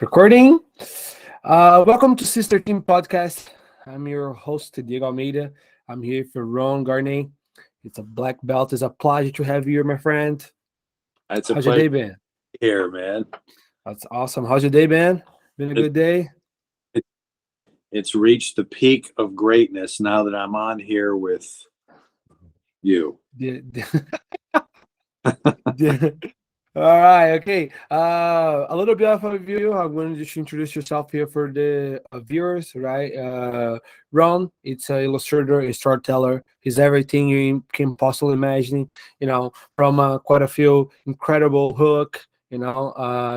Recording. Welcome to Sister Team Podcast. I'm your host, Diego Almeida. I'm here for Ron Garney. It's a black belt. It's a pleasure to have you here, my friend. It's a How's your pleasure day been? here, man. That's awesome. How's your day been? Been a It, good day? it it's reached the peak of greatness now that I'm on here with you. Did, All right, okay. A little bit of a review. I'm going to just introduce yourself here for the viewers, right? Ron, it's an illustrator, a storyteller. He's everything you can possibly imagine. From quite a few incredible hook.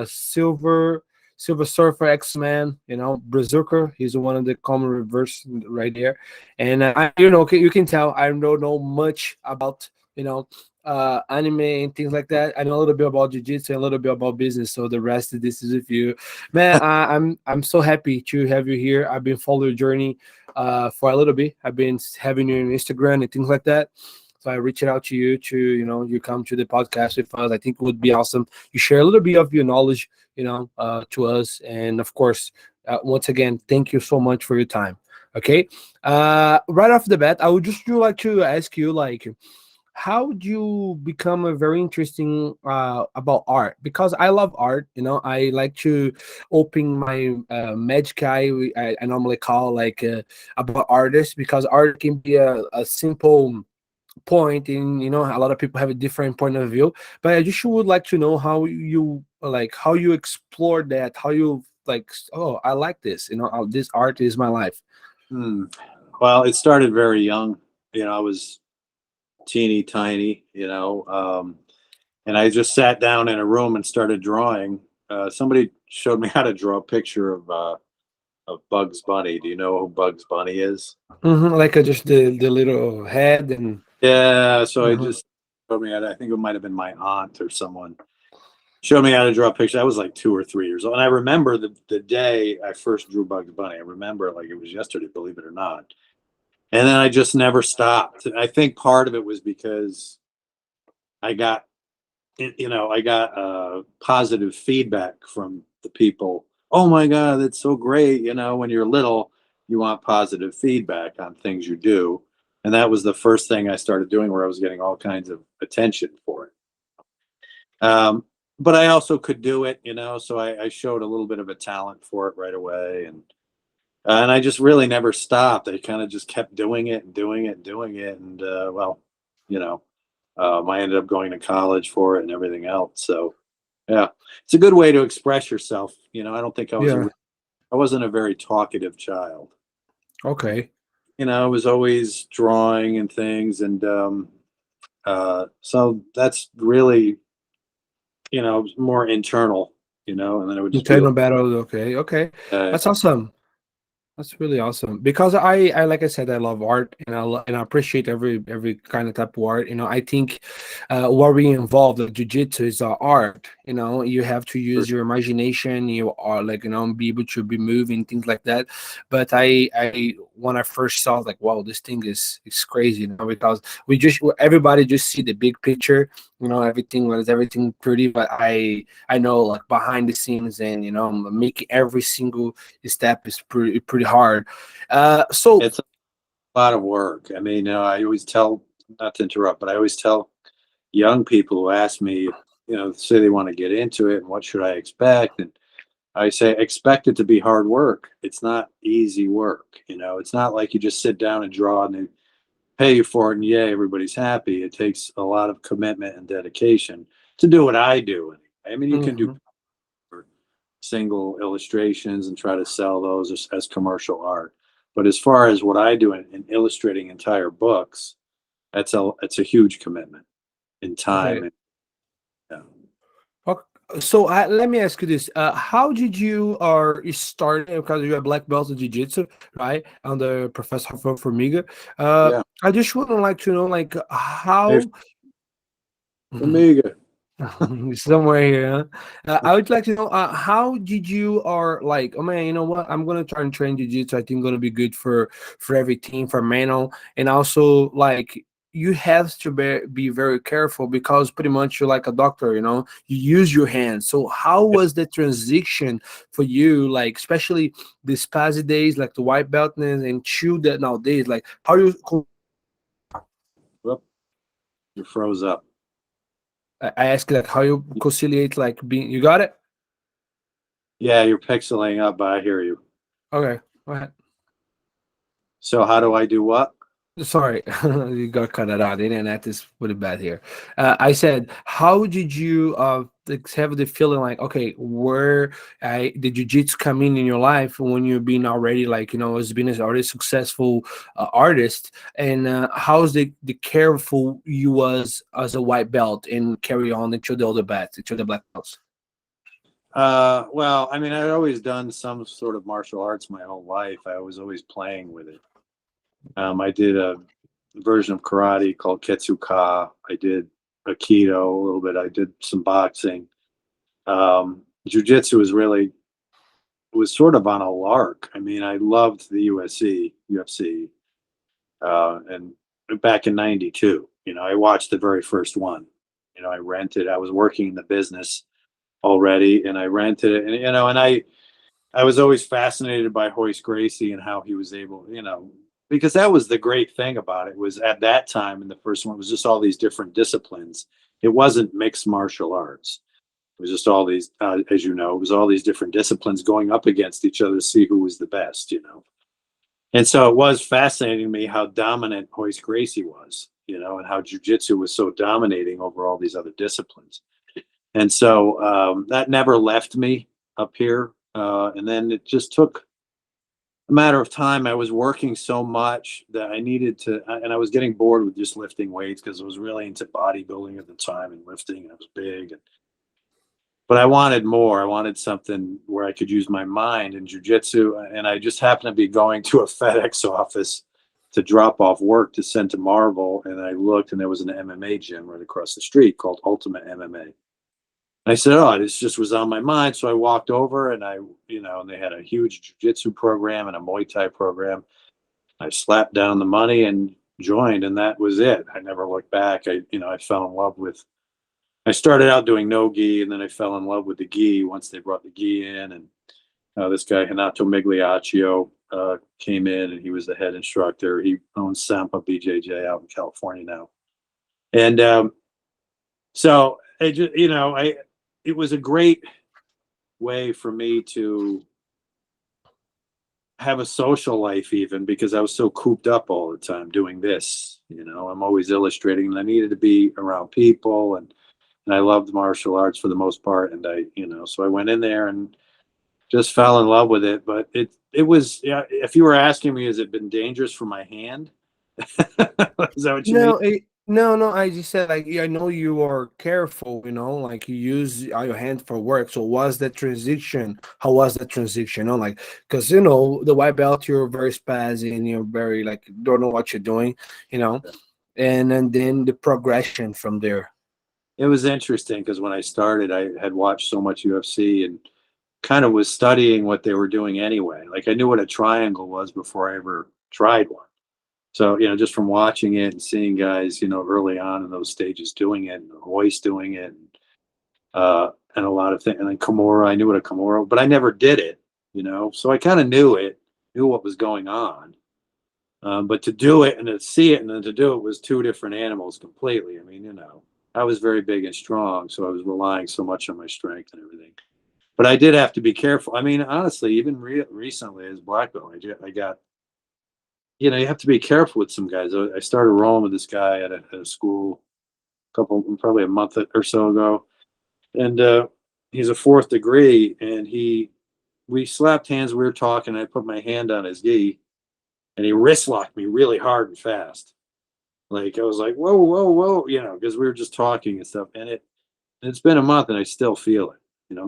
Silver Surfer, X-Men. Berserker. He's one of the common reverse right there. And you can tell I don't know much about anime and things like that. I know a little bit about jiu-jitsu and a little bit about business, so the rest of this is with you, man. I'm so happy to have you here. I've been following your journey for a little bit. I've been having you on Instagram and things like that, so I reached out to you to you come to the podcast with us. I think it would be awesome. You share a little bit of your knowledge to us, and of course, once again, thank you so much for your time. Okay. Right off the bat, I would just like to ask you, like, how do you become a very interesting about art? Because I love art. I like to open my magic eye. I normally call like about artists, because art can be a simple point in, a lot of people have a different point of view. But I just would like to know how you explore that, how you like, oh, I like this, this art is my life. Hmm. Well, it started very young. I was teeny tiny, and I just sat down in a room and started drawing. Somebody showed me how to draw a picture of Bugs Bunny. Do you know who Bugs Bunny is? Like just the little head and Yeah, so I uh just showed me how to, I think it might have been my aunt or someone showed me how to draw a picture. I was like 2 or 3 years old. And I remember the day I first drew Bugs Bunny. I remember it like it was yesterday, believe it or not. And then I just never stopped. I think part of it was because I got, I got positive feedback from the people. Oh my God, that's so great. When you're little, you want positive feedback on things you do. And that was the first thing I started doing, where I was getting all kinds of attention for it. But I also could do it, so I showed a little bit of a talent for it right away. And I just really never stopped. I kind of just kept doing it and doing it and doing it. And well, you know, I ended up going to college for it and everything else. So yeah, it's a good way to express yourself. I don't think yeah. I wasn't a very talkative child. Okay. I was always drawing and things, and so that's really more internal. And then it would just be Internal battle. Okay. Okay. uh, That's awesome. That's really awesome, because I like I said, I love art, and I appreciate every kind of type of art. I think what we involved with jujitsu is art. You have to use your imagination. You are like be able to be moving things like that. But I when I first saw, like, wow, this thing is crazy. Because everybody just see the big picture. Everything pretty, but I know, like, behind the scenes, and making every single step is pretty hard. So it's a lot of work. I mean, I always tell, not to interrupt, but I always tell young people who ask me, say they want to get into it and what should I expect, and I say expect it to be hard work. It's not easy work. It's not like you just sit down and draw and they pay you for it and yay, everybody's happy. It takes a lot of commitment and dedication to do what I do. I mean, you can do mhm. single illustrations and try to sell those as commercial art. But as far as what I do in illustrating entire books, it's a huge commitment in time. Okay. And yeah. Ok- So let me ask you this: how did you start? Because you're a black belt in jiu-jitsu, right? Under Professor Formiga. Yeah. I just would like to know, like, Hey, how. Amiga. Somewhere here, huh? I would like to know, how did you are like, oh man, you know what? I'm gonna try and train jiu-jitsu. I think gonna be good for every team, for Mano, and also, like, you have to be very careful because pretty much you're like a doctor, you use your hands. So how was the transition for you, like especially the spazzy days, like the white belt and chew that nowadays, like how you Whoop, you froze up. I ask like how you conciliate like being, you got it? Yeah, you're pixelating up, but I hear you. Okay, go ahead. So how do I do what? Sorry, you got cut it out. The internet is pretty bad here. I said, how did you like, have the feeling like, okay, where the jiu-jitsu come in your life when you've been already like, as being as already successful artist, and how's the careful you was as a white belt and carry on into the other belts, into the black belts? Well, I mean, I'd always done some sort of martial arts my whole life. I was always playing with it. I did a version of karate called Ketsuka. I did Aikido a little bit. I did some boxing. Jiu-jitsu was sort of on a lark. I mean, I loved the UFC, and back in '92, I watched the very first one. I rented. I was working in the business already, and I rented it, and I was always fascinated by Hoist Gracie and how he was able, because that was the great thing about it, was at that time in the first one, it was just all these different disciplines. It wasn't mixed martial arts. It was just all these, as you know, it was all these different disciplines going up against each other to see who was the best. And so it was fascinating to me how dominant Hoist Gracie was, and how jujitsu was so dominating over all these other disciplines. And so that never left me up here. And then it just took a matter of time. I was working so much that I needed to, and I was getting bored with just lifting weights because I was really into bodybuilding at the time and lifting, and I was big. But I wanted more. I wanted something where I could use my mind in jujitsu. And I just happened to be going to a FedEx office to drop off work to send to Marvel. And I looked, and there was an MMA gym right across the street called Ultimate MMA. I said, "Oh, this just was on my mind." So I walked over, and and they had a huge jiu-jitsu program and a Muay Thai program. I slapped down the money and joined, and that was it. I never looked back. I fell in love with. I started out doing no gi, and then I fell in love with the gi once they brought the gi in. And this guy Hanato Migliaccio came in, and he was the head instructor. He owns Sampa BJJ out in California now, and so I just, it was a great way for me to have a social life, even because I was so cooped up all the time doing this. I'm always illustrating, and I needed to be around people, and I loved martial arts for the most part. And so I went in there and just fell in love with it. But it was, yeah. If you were asking me, has it been dangerous for my hand? Is that what you mean? No, no. I just said like, yeah, I know you are careful, like you use your hand for work. So was that transition? How was that transition? Like because the white belt, you're very spazzy and you're very like don't know what you're doing, you know, and then the progression from there. It was interesting because when I started, I had watched so much UFC and kind of was studying what they were doing anyway. Like I knew what a triangle was before I ever tried one. So, just from watching it and seeing guys, early on in those stages doing it, and Royce doing it, and a lot of things. And then Kimura, I knew what a Kimura, but I never did it. So I kind of knew what was going on. But to do it and to see it and then to do it was two different animals completely. I mean, I was very big and strong, so I was relying so much on my strength and everything. But I did have to be careful. I mean, honestly, even recently as black belt, I got, you have to be careful with some guys. I started rolling with this guy at a school probably a month or so ago, and he's a fourth degree, and we slapped hands. We were talking. I put my hand on his gi, and he wrist locked me really hard and fast. Like I was like, whoa, whoa, whoa, because we were just talking and stuff. And it's been a month, and I still feel it.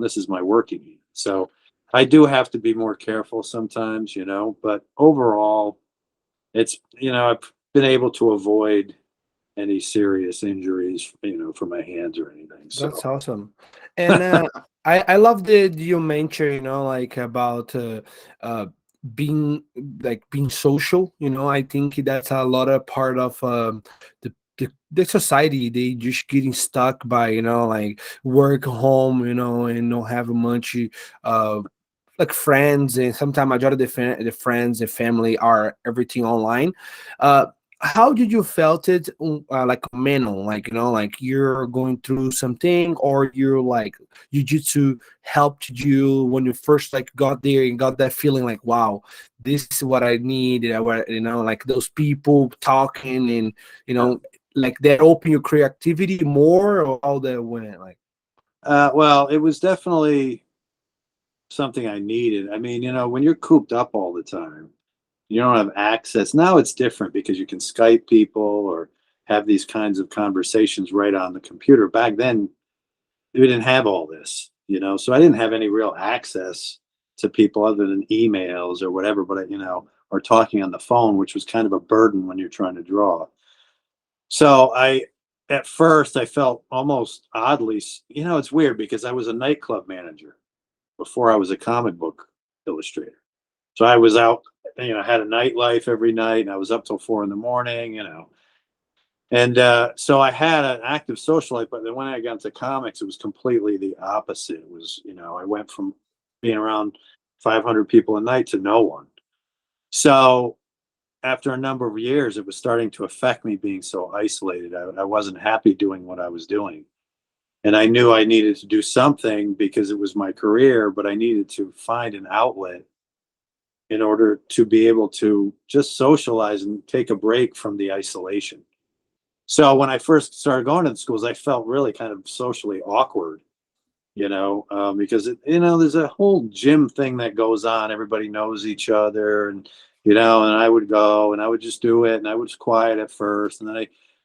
This is my working hand, so I do have to be more careful sometimes. But overall, it's I've been able to avoid any serious injuries, for my hands or anything. That's So awesome. And I love that you mentioned, like about being being social. I think that's a lot of part of the society. They just getting stuck by like work home, and don't have much uh like friends, and sometimes majority of the friends and family are everything online. uh how did you felt it, like mental, like like you're going through something, or you're like jiu-jitsu helped you when you first like got there and got that feeling like, wow, this is what I need, like those people talking, and Yeah. like that open your creativity more, or how that went like. Well, it was definitely something I needed. I mean, when you're cooped up all the time, you don't have access. Now it's different because you can Skype people or have these kinds of conversations right on the computer. Back then, we didn't have all this, so I didn't have any real access to people other than emails or whatever, but or talking on the phone, which was kind of a burden when you're trying to draw. So at first, I felt almost oddly, it's weird because I was a nightclub manager before I was a comic book illustrator. So I was out, had a nightlife every night, and I was up till 4 in the morning. And so I had an active social life, but then when I got into comics, it was completely the opposite. It was, I went from being around 500 people a night to no one. So after a number of years, it was starting to affect me being so isolated. I wasn't happy doing what I was doing. And I knew I needed to do something because it was my career, but I needed to find an outlet in order to be able to just socialize and take a break from the isolation. So when I first started going to the schools, I felt really kind of socially awkward, because there's a whole gym thing that goes on. Everybody knows each other, and and I would go and I would just do it, and I was quiet at first, and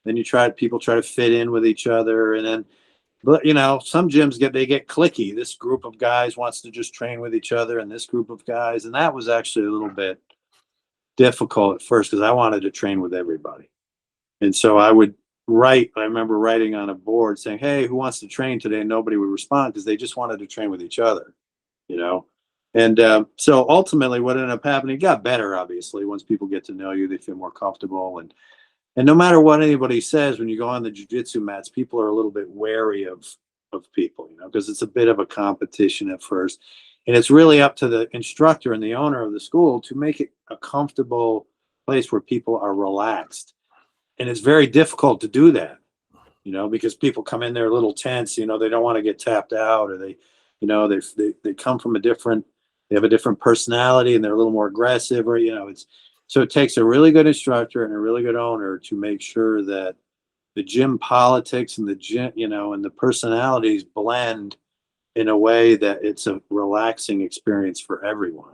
then people try to fit in with each other, and then but some gyms get clicky. This group of guys wants to just train with each other, and this group of guys, and that was actually a little bit difficult at first because I wanted to train with everybody. And so I would write, I remember writing on a board saying, "Hey, who wants to train today?" And nobody would respond because they just wanted to train with each other, you know? And so ultimately, what ended up happening, it got better, obviously. Once people get to know you, they feel more comfortable. And no matter what anybody says, when you go on the jujitsu mats, people are a little bit wary of people, because it's a bit of a competition at first. And it's really up to the instructor and the owner of the school to make it a comfortable place where people are relaxed. And it's very difficult to do that, because people come in there a little tense, they don't want to get tapped out, or they come from they have a different personality, and they're a little more aggressive, or, so it takes a really good instructor and a really good owner to make sure that the gym politics and the gym, and the personalities blend in a way that it's a relaxing experience for everyone.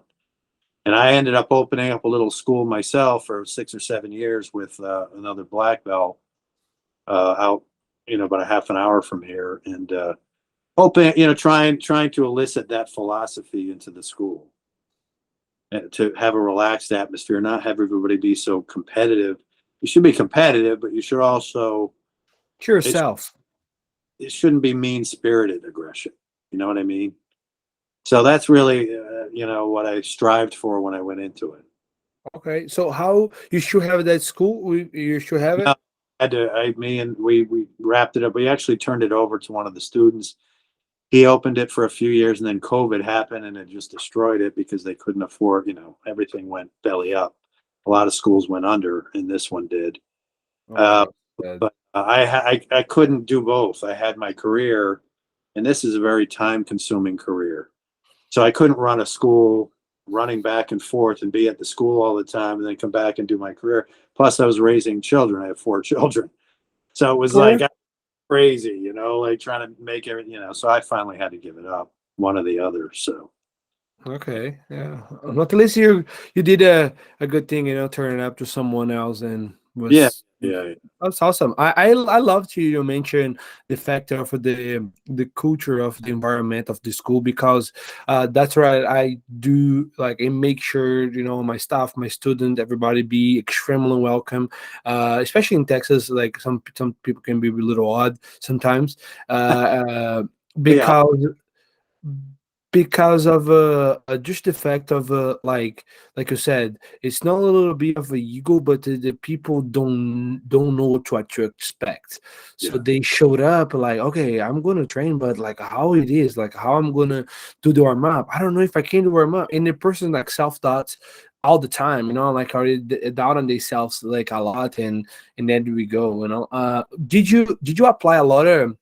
And I ended up opening up a little school myself for 6 or 7 years with another black belt out, about a half an hour from here, and open, trying to elicit that philosophy into the school, and to have a relaxed atmosphere, not have everybody be so competitive. You should be competitive, but you should also To it, yourself. it shouldn't be mean spirited aggression. You know what I mean? So that's really what I strived for when I went into it. Okay, so how you should have that school? You should have No, it. me and we wrapped it up. We actually turned it over to one of the students. He opened it for a few years, and then COVID happened, and it just destroyed it because they couldn't afford. Everything went belly up. A lot of schools went under, and this one did. Oh, Uh, that's sad. but I couldn't do both. I had my career, and this is a very time consuming career. So I couldn't run a school running back and forth and be at the school all the time and then come back and do my career. Plus, I was raising children. I have 4 children. So it was like Sure. crazy, like trying to make everything, So I finally had to give it up, one or the other. So, Okay, yeah. At least you did a good thing, turning up to someone else, and yeah, was yeah, that's awesome. I love to mention the factor of the culture of the environment of the school, because that's right. I do like and make sure my staff, my student, everybody be extremely welcome. Especially in Texas, like some people can be a little odd sometimes. yeah. Because because of just the fact of like you said, it's not a little bit of a ego, but the people don't know what to expect, so Yeah. they showed up like, okay, I'm gonna train, but like how it is, like how I'm gonna do the warm up, I don't know if I can do warm up, and the person like self-doubts all the time, like already doubt on themselves like a lot, and then we go, did you apply a lot of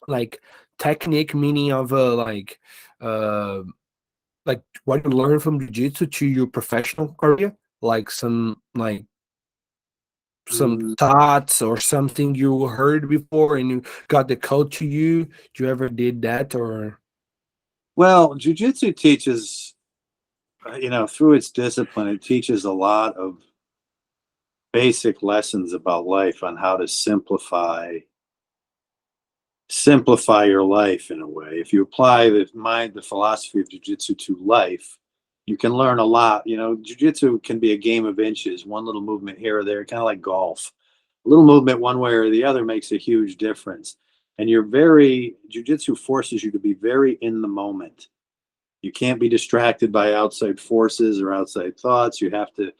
like technique, meaning of uh like what you learn from jiu-jitsu to your professional career, like some Mm, thoughts or something you heard before and you got the code to you? Do you ever did that or? well, jujitsu teaches, through its discipline, it teaches a lot of basic lessons about life on how to simplify your life in a way. If you apply the philosophy of jujitsu to life, you can learn a lot. Jujitsu can be a game of inches, one little movement here or there, kind of like golf. A little movement one way or the other makes a huge difference. And jujitsu forces you to be very in the moment. You can't be distracted by outside forces or outside thoughts. You have to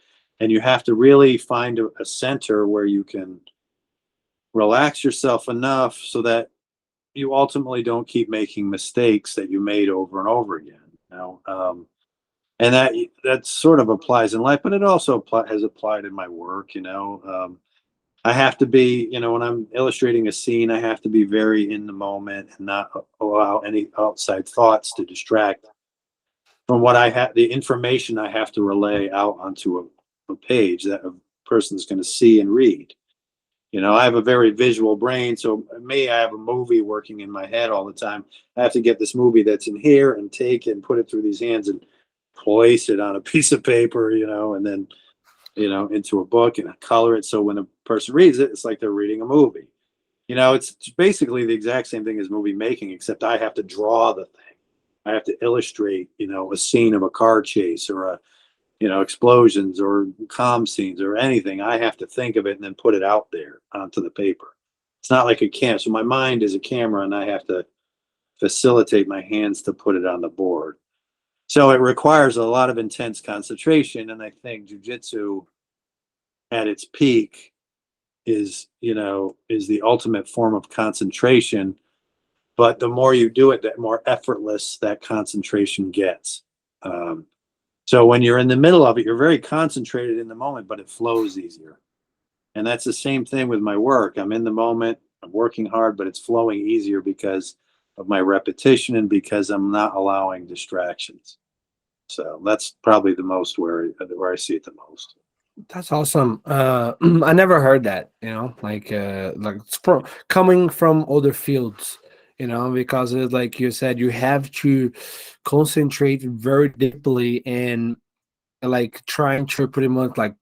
really find a center where you can relax yourself enough so that you ultimately don't keep making mistakes that you made over and over again. And that sort of applies in life, but it also has applied in my work. I have to be, when I'm illustrating a scene, I have to be very in the moment and not allow any outside thoughts to distract from what I have, the information I have to relay out onto a page that a person's going to see and read. I have a very visual brain. So me, I have a movie working in my head all the time. I have to get this movie that's in here and take it and put it through these hands and place it on a piece of paper, and then, into a book and color it. So when a person reads it, it's like they're reading a movie. It's basically the exact same thing as movie making, except I have to draw the thing. I have to illustrate, a scene of a car chase or explosions or calm scenes or anything. I have to think of it and then put it out there onto the paper. It's not like a camera. So my mind is a camera and I have to facilitate my hands to put it on the board. So it requires a lot of intense concentration. And I think jujitsu at its peak is the ultimate form of concentration. But the more you do it, the more effortless that concentration gets. So when you're in the middle of it, you're very concentrated in the moment, but it flows easier. And that's the same thing with my work. I'm in the moment, I'm working hard, but it's flowing easier because of my repetition and because I'm not allowing distractions. So that's probably the most where I see it the most. That's awesome. I never heard that, like it's coming from other fields, because like you said, you have to concentrate very deeply and like trying to pretty much like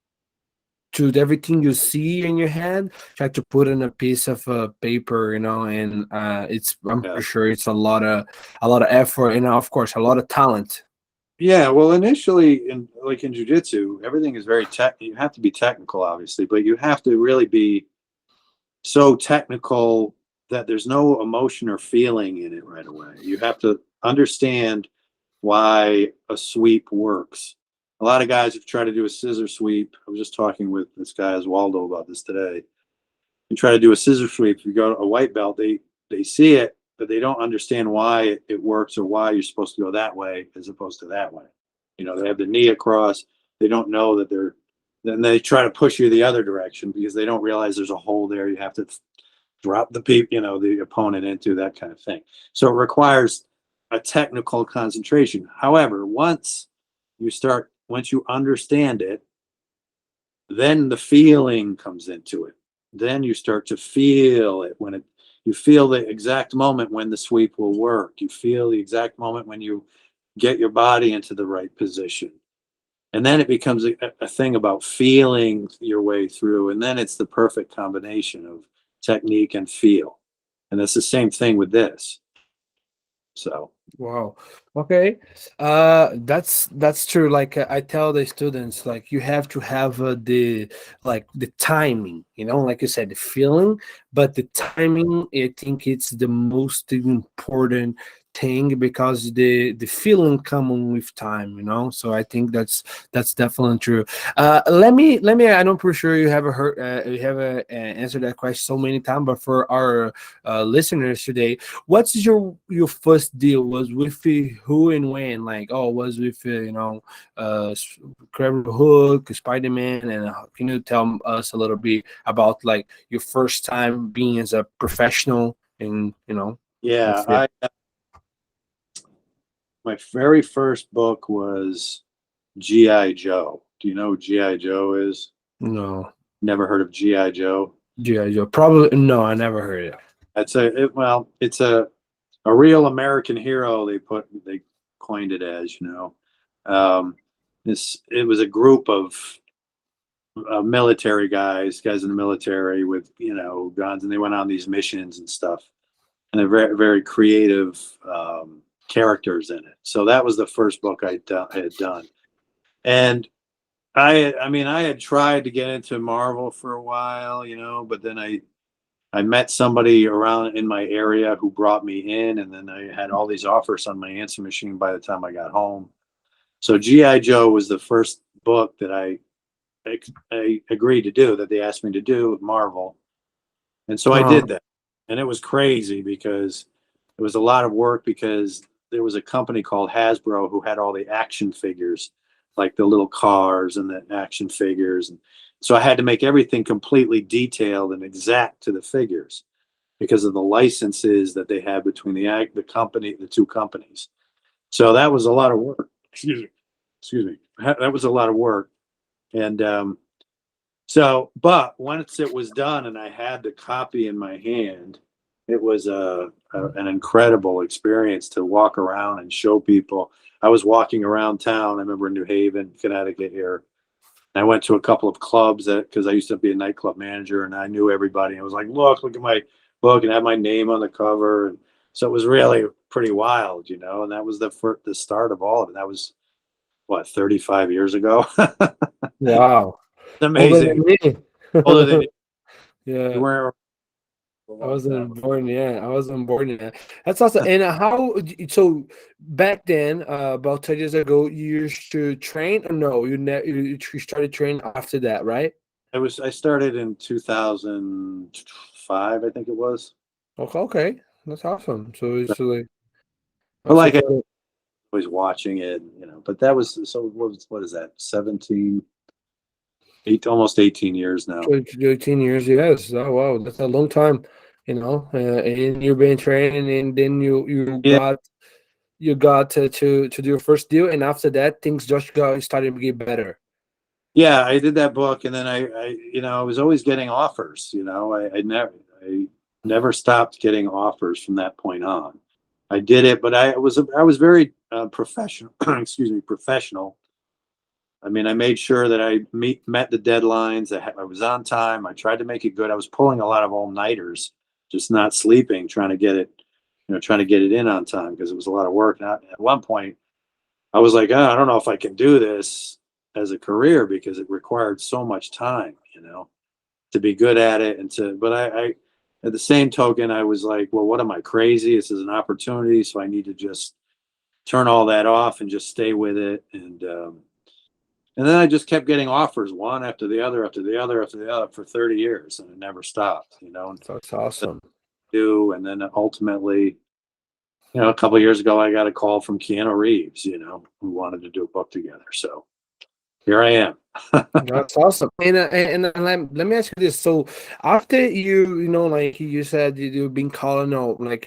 to everything you see in your head, try to put in a piece of paper, and I'm Yeah. pretty sure it's a lot of effort and of course a lot of talent. Yeah, well, initially, in jujitsu, everything is very tech. You have to be technical, obviously, but you have to really be so technical that there's no emotion or feeling in it right away. You have to understand why a sweep works. A lot of guys have tried to do a scissor sweep. I was just talking with this guy Oswaldo about this today. You try to do a scissor sweep, if you go to a white belt, they see it, but they don't understand why it works or why you're supposed to go that way as opposed to that way. They have the knee across. They don't know that they're. Then they try to push you the other direction because they don't realize there's a hole there. You have to drop the opponent into that kind of thing. So it requires a technical concentration. However, once you understand it, then the feeling comes into it. Then you start to feel it you feel the exact moment when the sweep will work. You feel the exact moment when you get your body into the right position. And then it becomes a thing about feeling your way through. And then it's the perfect combination of technique and feel. And it's the same thing with this. So, Wow. Okay. That's true. Like I tell the students, like you have to have the timing, like you said, the feeling, but the timing, I think it's the most important thing because the feeling coming with time, so I think that's definitely true. Let me I'm pretty sure you have heard you have answered that question so many times, but for our listeners today, what's your first deal? Was with who and when? Like, oh, was with uh Incredible Hulk, Spider-Man, and can you tell us a little bit about like your first time being as a professional in Yeah, that's it. my very first book was G.I. Joe. Do you know who G.I. Joe is? No. Never heard of G.I. Joe? G.I. Joe. Probably no, I never heard it. It's a real American hero. They coined it as, it was a group of military guys in the military with guns, and they went on these missions and stuff. And they're very very creative characters in it. So that was the first book I had done, and I mean I had tried to get into Marvel for a while, but then I met somebody around in my area who brought me in, and then I had all these offers on my answer machine by the time I got home. So GI Joe was the first book that I agreed to do, that they asked me to do with Marvel. And so I Uh, did that. And it was crazy because it was a lot of work, because there was a company called Hasbro who had all the action figures, like the little cars and the action figures. And so I had to make everything completely detailed and exact to the figures because of the licenses that they had between the two companies. So that was a lot of work. Excuse me. That was a lot of work. And but once it was done and I had the copy in my hand, it was an incredible experience to walk around and show people. I was walking around town. I remember in New Haven, Connecticut here. I went to a couple of clubs because I used to be a nightclub manager and I knew everybody. I was like, look at my book, and had my name on the cover. And so it was really pretty wild, and that was the start of all of it. That was what, 35 years ago. It's wow. Older amazing. than me. Older than you Yeah. weren't a I long time wasn't ago. born. Yeah, I wasn't born yet. That's awesome. And so back then, about 10 years ago, you used to train, or no? You started training after that, right? I started in 2005, I think it was. Okay, okay, that's awesome. So it's like But so like I for was watching it, but that was, so what is that? almost 18 years now. 18 years, yes. Oh wow, that's a long time. And you've been training, and then Yeah. you got to do your first deal, and after that, things just got started to get better. Yeah, I did that book, and then I was always getting offers. I never stopped getting offers from that point on. I did it, but I was very professional. Excuse me, professional. I mean, I made sure that I met the deadlines. I was on time. I tried to make it good. I was pulling a lot of all-nighters, just not sleeping, trying to get it in on time because it was a lot of work. And at one point, I was like, oh, I don't know if I can do this as a career because it required so much time, to be good at it. But I at the same token, I was like, well, what am I, crazy? This is an opportunity. So I need to just turn all that off and just stay with it. And then I just kept getting offers, one after the other, after the other, after the other, for 30 years, and it never stopped, and That's awesome. and then ultimately, a couple of years ago, I got a call from Keanu Reeves, who wanted to do a book together. So here I am. That's awesome. And let me ask you this. So after like you said, you've been calling out, like,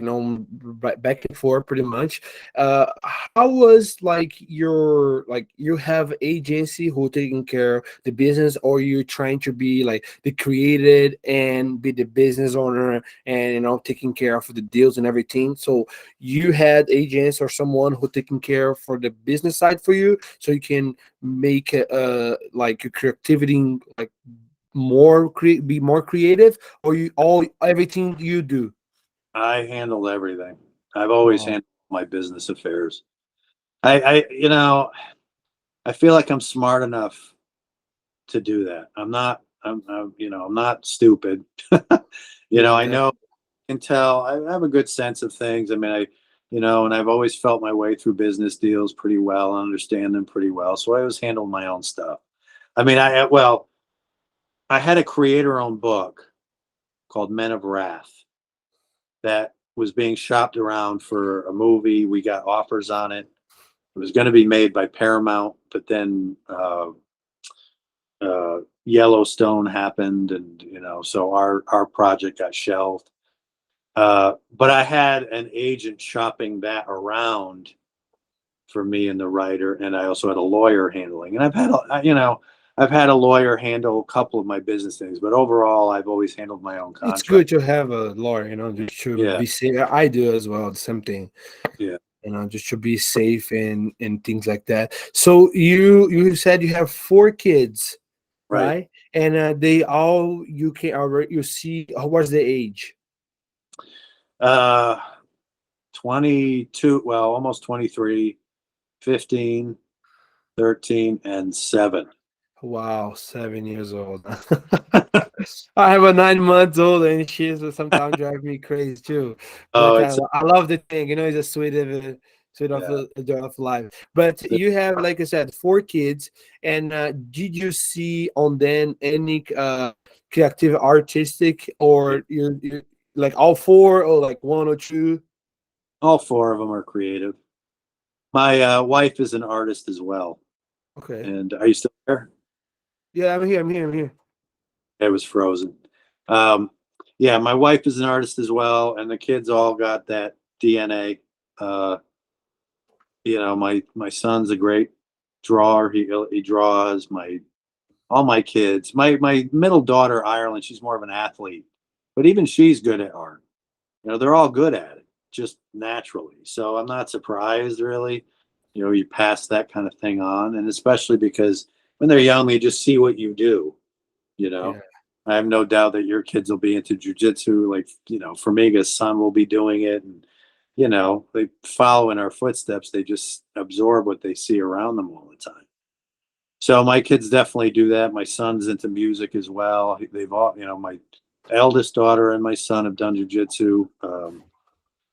back and forth pretty much. How was like you have agency who taking care of the business, or you trying to be like the created and be the business owner and taking care of the deals and everything. So you had agents or someone who taking care for the business side for you, so you can make like your creativity like be more creative, or you all everything you do. I handled everything. I've always Wow. handled my business affairs. I feel like I'm smart enough to do that. I'm not stupid. I Yeah. know, can tell. I have a good sense of things. I mean, and I've always felt my way through business deals pretty well, understand them pretty well. So I always handled my own stuff. I mean, I had a creator-owned book called Men of Wrath that was being shopped around for a movie. We got offers on it. It was going to be made by Paramount, but then Yellowstone happened, and so our project got shelved. But I had an agent shopping that around for me and the writer, and I also had a lawyer handling. And I've had a lawyer handle a couple of my business things, but overall, I've always handled my own It's contract. good to have a lawyer, just to Yeah, be safe. I do as well, the same thing. yeah, Just to be safe and things like that. So you said you have 4 kids, right. right? And they all you can already you see what's the age? Uh, 22, well, almost 23, 15, 13, and 7. Wow, 7 years old. I have a 9 months old, and she's sometimes drive me crazy too. Oh, But it's I love the thing, it's a sweet of yeah, the joy of life. But you have, like I said, 4 kids, and did you see on them any creative, artistic, yeah. or you like all four, or like one or two? All 4 of them are creative. My wife is an artist as well. Okay, And are you still there? yeah, I'm here. I'm here. I'm here. It was frozen. Um, yeah, my wife is an artist as well, and the kids all got that DNA. Uh, my son's a great drawer. He draws. My All my kids. My middle daughter, Ireland, she's more of an athlete, but even she's good at art. They're all good at it, just naturally. So I'm not surprised, really. You pass that kind of thing on, and especially because when they're young, they just see what you do. You know, Yeah, I have no doubt that your kids will be into jujitsu. Like, Formiga's son will be doing it, and they follow in our footsteps. They just absorb what they see around them all the time. So my kids definitely do that. My son's into music as well. They've all, my eldest daughter and my son have done jujitsu.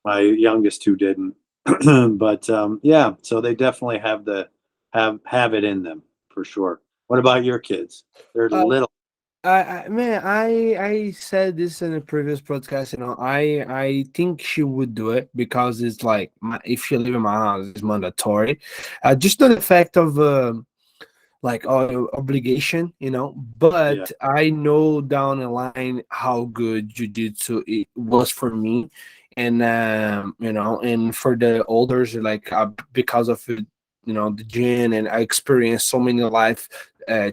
My youngest two didn't, but yeah. So they definitely have it in them for sure. What about your kids? They're little. man, I said this in a previous podcast. I think she would do it because it's like if she live in my house, it's mandatory. Just not the fact of like obligation, Yeah, But I know down the line how good jujitsu it was for me, and and for the olders, like because of it, the gym, and I experienced so many life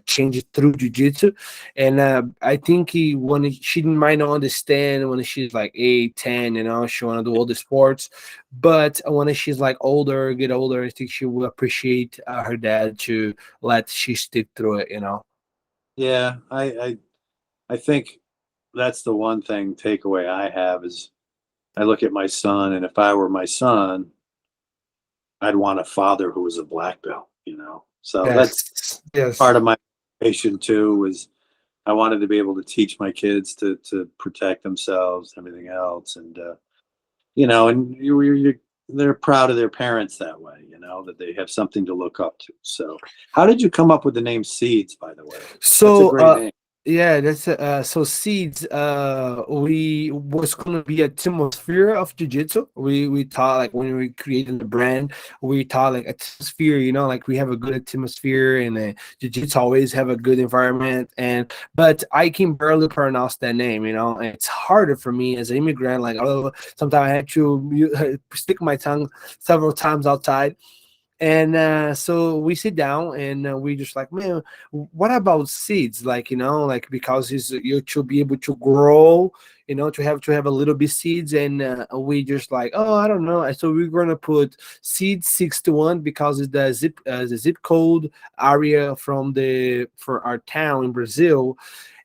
changes through jujitsu, and I think she might not understand when she's like 8, 10, she want to do all the sports, but when she's like get older, I think she will appreciate her dad to let she stick through it. yeah. I think that's the one thing takeaway I have is I look at my son, and if I were my son, I'd want a father who was a black belt. So that's Yes, yes. part of my education too. Was I wanted to be able to teach my kids to protect themselves, everything else, and and they're proud of their parents that way. That they have something to look up to. So, how did you come up with the name Seeds? By the way, that's a So great name. yeah, that's so seeds. We was gonna be a atmosphere of jiu-jitsu. We thought, like, when we created the brand, we thought like atmosphere. Like, we have a good atmosphere, and jiu-jitsu always have a good environment. But I can barely pronounce that name. And it's harder for me as an immigrant. Like, oh, sometimes I have to stick my tongue several times outside. And so we sit down, and we just like, man, what about seeds? Like, like, because you to be able to grow, to have a little bit seeds. And we just like, oh, I don't know. And so we're gonna put seed 61 because it's the zip code area for our town in Brazil.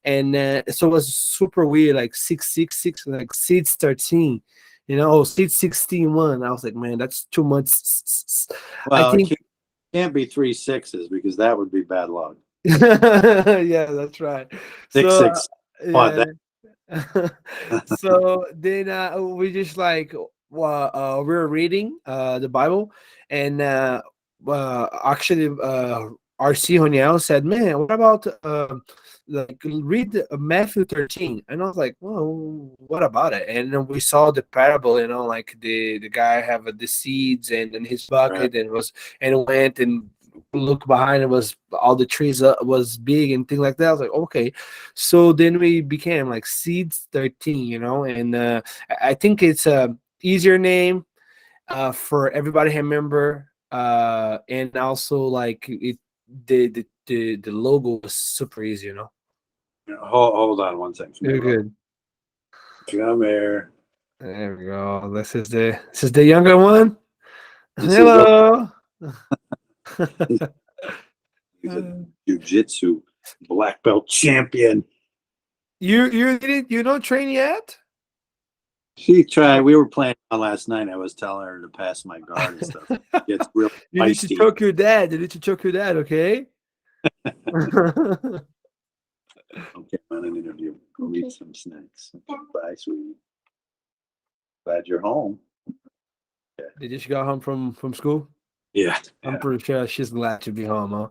And so it was super weird, like 666, like seeds 13. Seed 61. I was like, man, that's too much. I Well, it think. can't be 3 6s because that would be bad luck. Yeah, that's right. Six So six. Oh, yeah. So then we just like, we were reading the Bible, and actually, RC Honiel said, "Man, what about like read Matthew 13?" And I was like, "Well, what about it?" And then we saw the parable, like the guy have the seeds and in his Right. bucket, and went and look behind, it was all the trees was big and things like that. I was like, okay. So then we became like Seeds 13, and I think it's a easier name for everybody to remember, and also like the logo was super easy. Hold on one second. You're good. Come here. There we go. This is the younger one. This is Hello. he's a jiu-jitsu black belt champion. You don't train yet? She tried. We were playing on last night. I was telling her to pass my guard and stuff. It's real You need to feisty. choke your dad. You need to choke your dad, okay? Okay, I'm on an interview. Go eat some snacks. Bye, sweetie. Glad you're home. Did you just got home from school? Yeah. I'm pretty sure she's glad to be home, huh?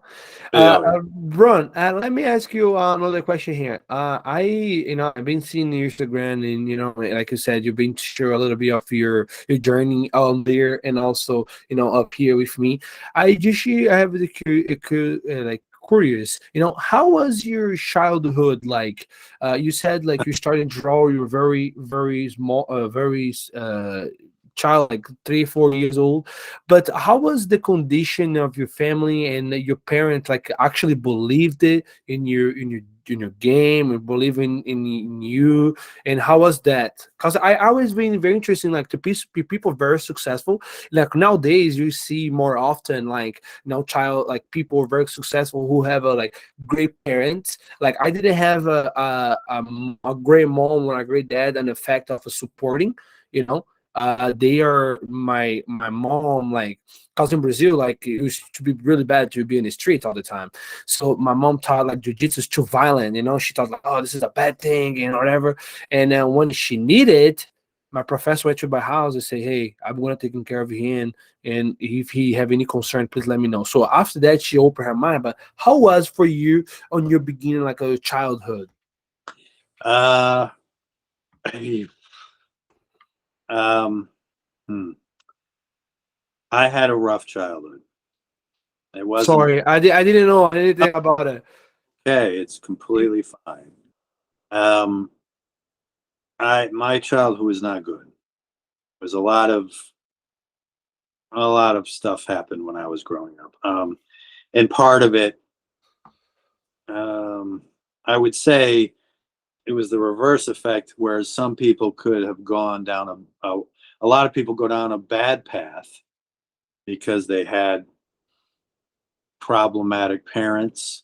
Yeah. Ron, let me ask you another question here. I've been seeing your Instagram, and like you said, you've been to share a little bit of your journey on there, and also up here with me. I have like curious. How was your childhood like? You said like you started to draw. You were very very small, very child, like 3 4 years old. But how was the condition of your family and your parents, like actually believed it in your game and believe in you? And how was that? Because I always been very interesting, like to people very successful. Like nowadays you see more often, like child, like people very successful who have a like great parents. Like I didn't have a great mom or a great dad, and the fact of a supporting, you know they are my mom, like, cause in Brazil, like, it used to be really bad to be in the street all the time. So my mom thought like jujitsu is too violent, she thought like, oh, this is a bad thing and whatever. And then when she needed, my professor went to my house and say, hey, I'm gonna take care of him, and if he have any concern, please let me know. So after that, she opened her mind. But how was for you on your beginning, like a childhood? Uh, um, hmm. I had a rough childhood. It wasn't Sorry, I didn't know anything about it. okay. It's completely fine. Um, my childhood was not good. There's a lot of stuff happened when I was growing up. And part of it, I would say, it was the reverse effect, whereas some people could have gone down a lot of people go down a bad path because they had problematic parents,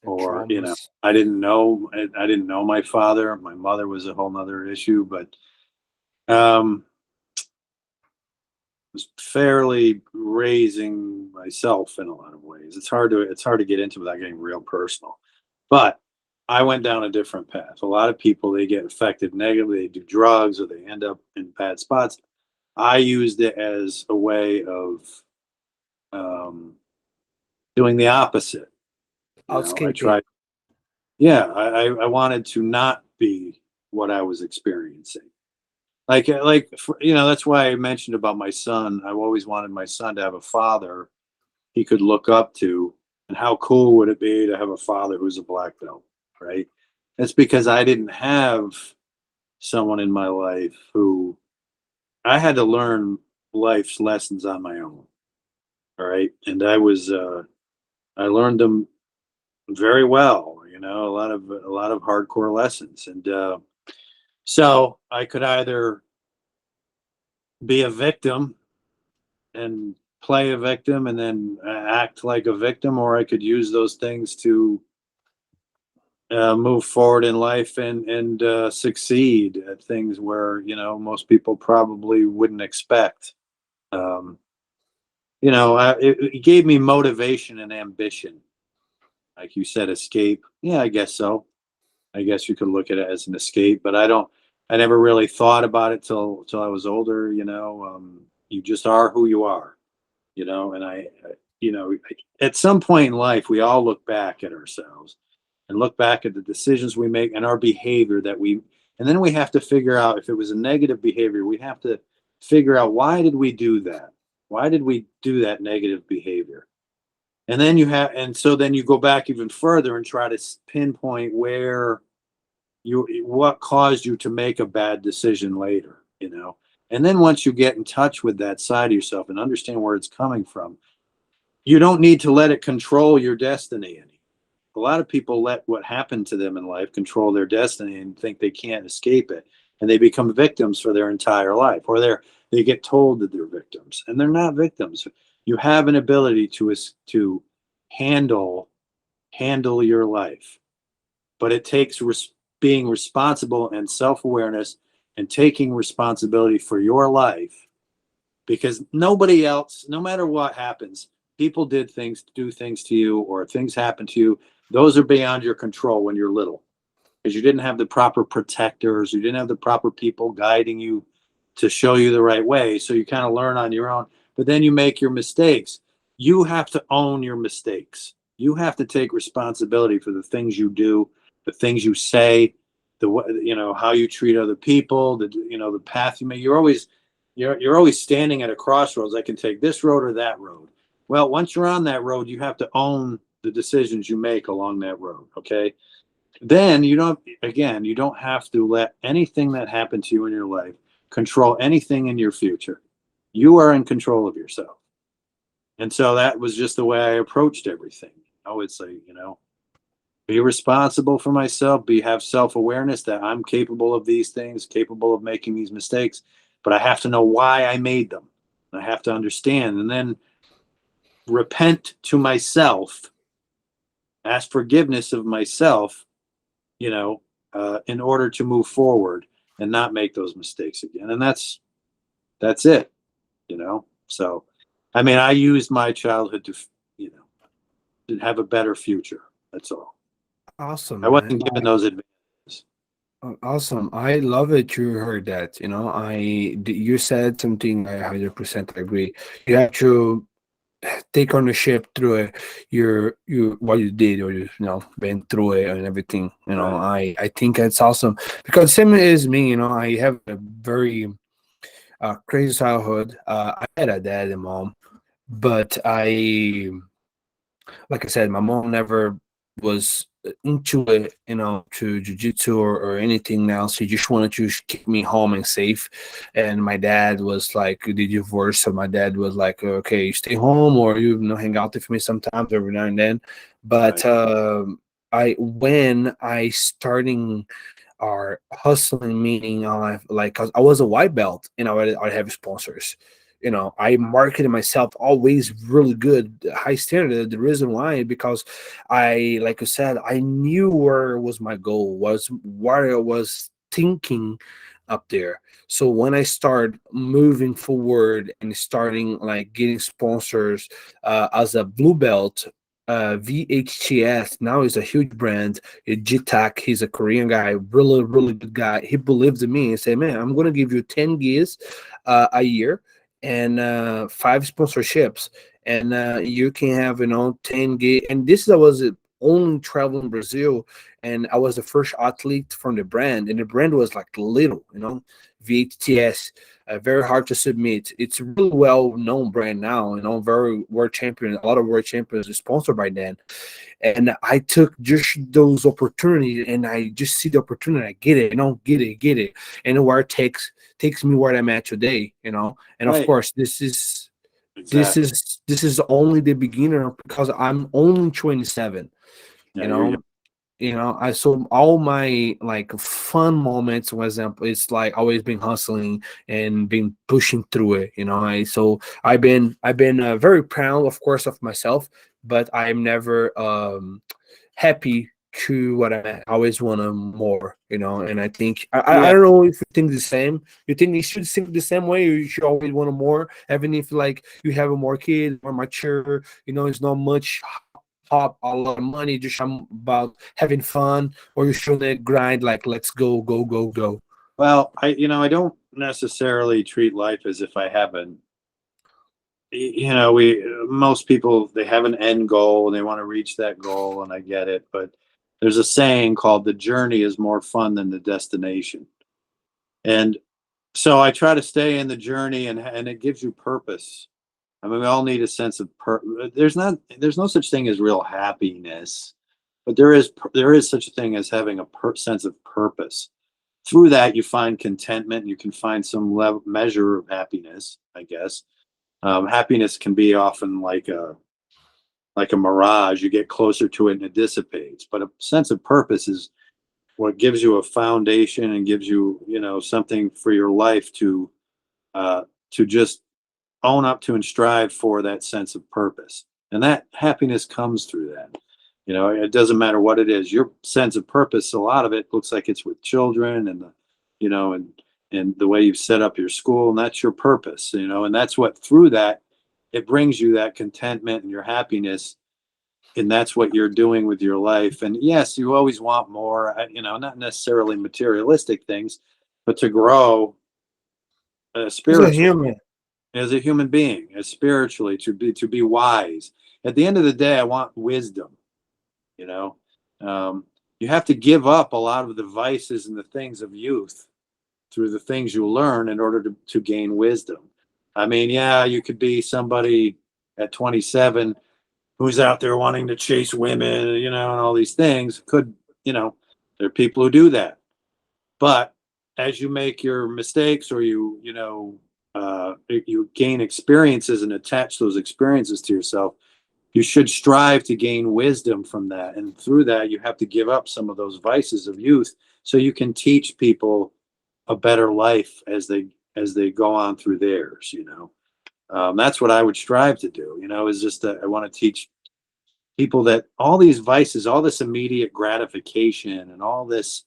And or traumas. I didn't know my father. My mother was a whole nother issue, but um was fairly raising myself in a lot of ways. It's hard to get into without getting real personal. But I went down a different path. A lot of people, they get affected negatively, they do drugs or they end up in bad spots. I used it as a way of um, doing the opposite. I Outscaping. tried. Yeah, I wanted to not be what I was experiencing. That's why I mentioned about my son. I've always wanted my son to have a father he could look up to, and how cool would it be to have a father who's a black belt, right? That's because I didn't have someone in my life who I had to learn life's lessons on my own. All right, and I learned them very well. A lot of hardcore lessons, and so I could either be a victim and play a victim and then act like a victim, or I could use those things to move forward in life and succeed at things where most people probably wouldn't expect. Um, it gave me motivation and ambition. Like you said, escape. Yeah, I guess so. I guess you could look at it as an escape, but I don't. I never really thought about it till I was older. You just are who you are. And you know, at some point in life, we all look back at ourselves and look back at the decisions we make and our behavior and then we have to figure out if it was a negative behavior, we have to figure out why did we do that? Why did we do that negative behavior? And so then you go back even further and try to pinpoint what caused you to make a bad decision later. And then once you get in touch with that side of yourself and understand where it's coming from, you don't need to let it control your destiny anymore. A lot of people let what happened to them in life control their destiny and think they can't escape it. And they become victims for their entire life, or they get told that they're victims, and they're not victims. You have an ability to handle your life, but it takes being responsible and self-awareness and taking responsibility for your life, because nobody else, no matter what happens, people do things to you, or things happen to you. Those are beyond your control when you're little, because you didn't have the proper protectors, you didn't have the proper people guiding you to show you the right way. So you kind of learn on your own, but then you make your mistakes. You have to own your mistakes. You have to take responsibility for the things you do, the things you say, how you treat other people, the path you make. You're always standing at a crossroads. I can take this road or that road. Well, once you're on that road, you have to own the decisions you make along that road. Okay. Then you don't have to let anything that happened to you in your life control anything in your future. You are in control of yourself. And so that was just the way I approached everything. I would say, be responsible for myself, have self-awareness that I'm capable of these things, capable of making these mistakes, but I have to know why I made them. I have to understand, and then repent to myself, ask forgiveness of myself, in order to move forward and not make those mistakes again. And that's it. So, I mean, I used my childhood to have a better future. That's all. I Awesome, man. wasn't given those advantages. Awesome. I love it. You heard that. You said something I 100% agree. You have to take ownership through it, what you did, or been through it and everything. Right. I think that's awesome, because same as me. I have a very crazy childhood. I had a dad and mom, but like I said, my mom never was into it, to jujitsu or anything else. She just wanted to keep me home and safe. And my dad was like the divorce, so my dad was like, okay, you stay home, or hang out with me sometimes every now and then. But Right. when I starting are hustling, meaning like, cause I was a white belt, I have sponsors. I marketed myself always really good, high standard. The reason why, because like you said, I knew where was my goal, was what I was thinking up there. So when I start moving forward and starting like getting sponsors, as a blue belt, VHTS now is a huge brand. Jitak, he's a Korean guy, really, really good guy. He believed in me and said, "Man, I'm gonna give you 10 gigs a year and 5 sponsorships, and you can have 10 gig." And this I was only traveling Brazil, and I was the first athlete from the brand, and the brand was like little, VHTS. Very hard to submit. It's a really well known brand now, very world champion. A lot of world champions are sponsored by them. And I took just those opportunities, and I just see the opportunity. I get it, get it, and where it takes me where I'm at today. And of Right. course, this is Exactly. only the beginner, because I'm only 27. Yeah, You you're know, young. I so all my like fun moments, for example, it's like always been hustling and been pushing through it. I've been very proud, of course, of myself, but I'm never happy to what I always want more. And I think I Yeah. don't know if you think the same. You think you should think the same way, or you should always want more, even if like you have a more kid, more mature. It's not much pop a lot of money, just about having fun, or you shouldn't grind like let's go, go, go, go. Well, I don't necessarily treat life as if I haven't. We most people, they have an end goal and they want to reach that goal, and I get it, but there's a saying called the journey is more fun than the destination. And so I try to stay in the journey, and it gives you purpose. I mean, we all need a sense of there's no such thing as real happiness, but there is such a thing as having a sense of purpose. Through that, you find contentment, and you can find some measure of happiness, I guess. Happiness can be often like a mirage. You get closer to it and it dissipates. But a sense of purpose is what gives you a foundation and gives you, something for your life to just own up to and strive for that sense of purpose. And that happiness comes through that. It doesn't matter what it is. Your sense of purpose, a lot of it looks like it's with children and and the way you've set up your school, and that's your purpose, and that's what through that it brings you that contentment and your happiness, and that's what you're doing with your life. And yes, you always want more, not necessarily materialistic things, but to grow As a spiritually human. as a human being, as spiritually, to be wise. At the end of the day, I want wisdom. You know, you have to give up a lot of the vices and the things of youth through the things you learn in order to gain wisdom. I mean, yeah, you could be somebody at 27 who's out there wanting to chase women, and all these things. There are people who do that. But as you make your mistakes, or you gain experiences and attach those experiences to yourself, you should strive to gain wisdom from that. And through that, you have to give up some of those vices of youth so you can teach people a better life as they go on through theirs. That's what I would strive to do, is just I want to teach people that all these vices, all this immediate gratification and all this,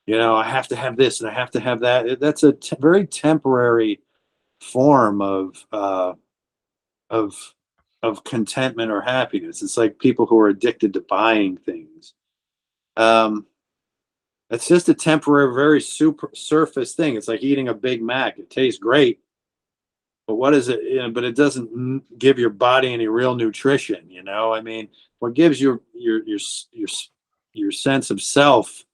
I have to have this and I have to have that. That's a very temporary form of of contentment or happiness. It's like people who are addicted to buying things. Um, it's just a temporary, very super surface thing. It's like eating a Big Mac. It tastes great, but what is it? But it doesn't give your body any real nutrition. I mean, what gives your sense of self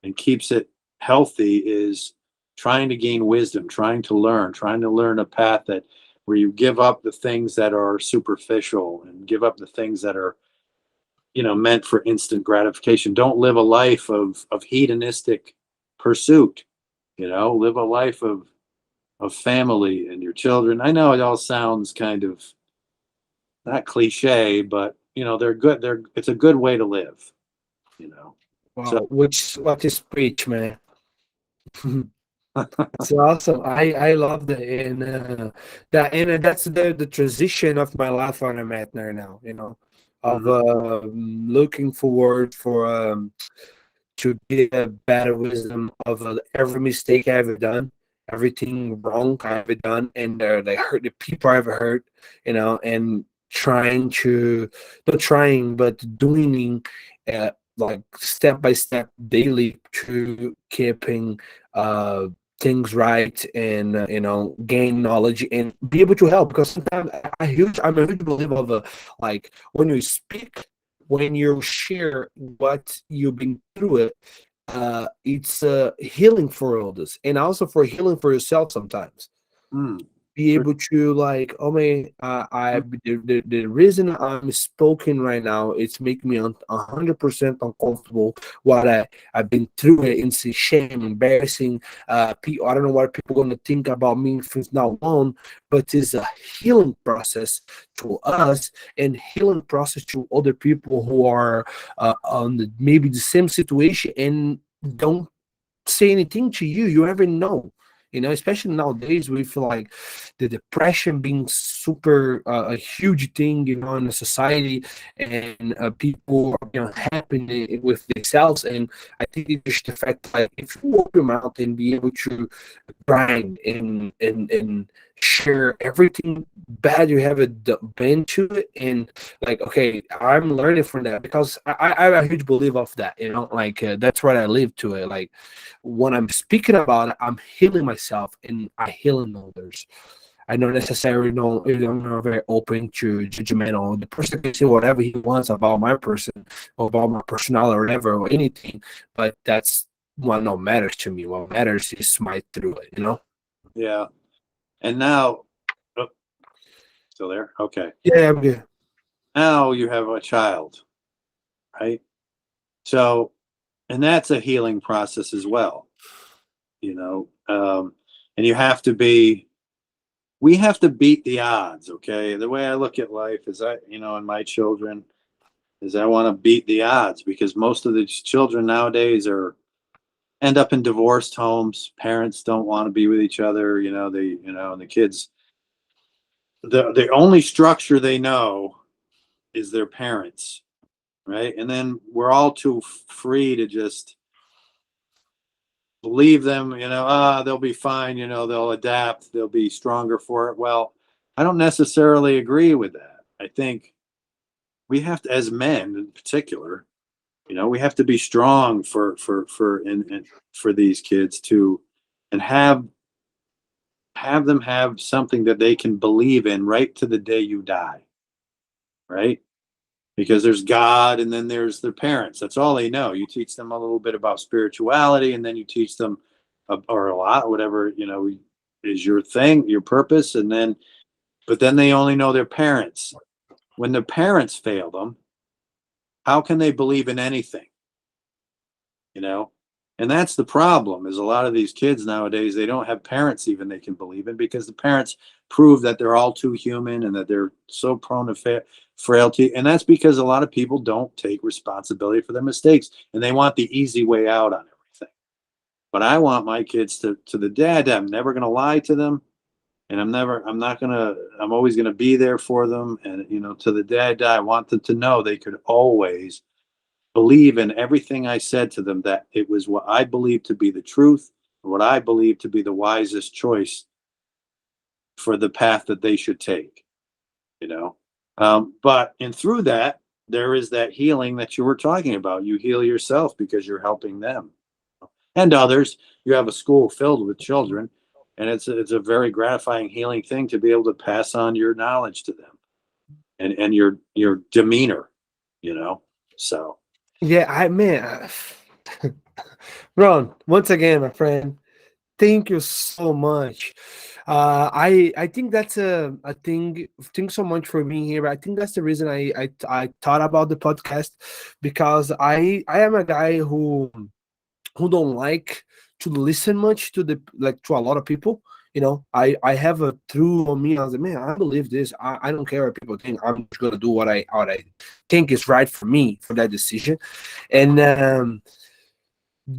and keeps it healthy is trying to gain wisdom, trying to learn a path that where you give up the things that are superficial and give up the things that are meant for instant gratification. Don't live a life of hedonistic pursuit. Live a life of family and your children. I know it all sounds kind of not cliche, but they're good. It's a good way to live. You know, so Wow, what is preach, man? It's awesome. I love that, and that's the transition of my life where I'm at right now. Of mhm, looking forward for to get a better wisdom of every mistake I've ever done, everything wrong I've ever done, and like hurt the people I've hurt, and trying to not trying but doing like step by step daily to keeping uh things right, and gain knowledge and be able to help, because sometimes I'm a huge believer of like when you speak, when you share what you've been through it, it's healing for others and also for healing for yourself sometimes. mm, Be for- able to like, oh man, I mm, the reason I'm spoken right now, it's making me 100% uncomfortable. What I've been through it, it's a shame, embarrassing. People, I don't know what people gonna think about me from now on, but it's a healing process to us and healing process to other people who are on maybe the same situation and don't say anything to you. You never know, especially nowadays we feel like the depression being super a huge thing, in the society, and people are being unhappy with themselves. And I think it just affect, like, if you open your mouth and be able to grind and share everything bad you have been to it, and like, okay, I'm learning from that, because I'm a huge believer of that, like, that's what I live to it. Like, when I'm speaking about it, I'm healing myself and I healing others. I don't necessarily know, I'm not very open to judgmental. The person can say whatever he wants about my person, or about my personality, or whatever, or anything, but that's what no matters to me. What matters is my through it. Yeah. And now, oh, still there? Okay. Yeah, I'm good. Now you have a child, right? So, and that's a healing process as well, you know. And you have to be, we have to beat the odds, okay? The way I look at life is, and my children, is I want to beat the odds, because most of these children nowadays end up in divorced homes. Parents don't want to be with each other, and the kids, the only structure they know is their parents, right? And then we're all too free to just believe them, they'll be fine, they'll adapt, they'll be stronger for it. Well, I don't necessarily agree with that. I think we have to, as men in particular, we have to be strong and for these kids to, and have them have something that they can believe in right to the day you die, right? Because there's God, and then there's their parents. That's all they know. You teach them a little bit about spirituality, and then you teach them, or a lot, whatever, is your thing, your purpose. But then they only know their parents. When their parents fail them, how can they believe in anything? You know? And that's the problem, is a lot of these kids nowadays, they don't have parents even they can believe in, because the parents prove that they're all too human and that they're so prone to frailty. And that's because a lot of people don't take responsibility for their mistakes, and they want the easy way out on everything. But I want my kids to the dad, I'm never going to lie to them. And I'm always going to be there for them. And, to the dad, I want them to know they could always believe in everything I said to them, that it was what I believe to be the truth, what I believe to be the wisest choice for the path that they should take, you know. But and through that, there is that healing that you were talking about. You heal yourself because you're helping them and others. You have a school filled with children, and it's a very gratifying, healing thing to be able to pass on your knowledge to them, and your demeanor, you know. So Yeah, Ron, once again, my friend, thank you so much. I think that's a thing. Thanks so much for being here. I think that's the reason I thought about the podcast, because I am a guy who don't like to listen much to to a lot of people. I have a true on me. I was like, man, I believe this. I don't care what people think. I'm just gonna do what I think is right for me for that decision. And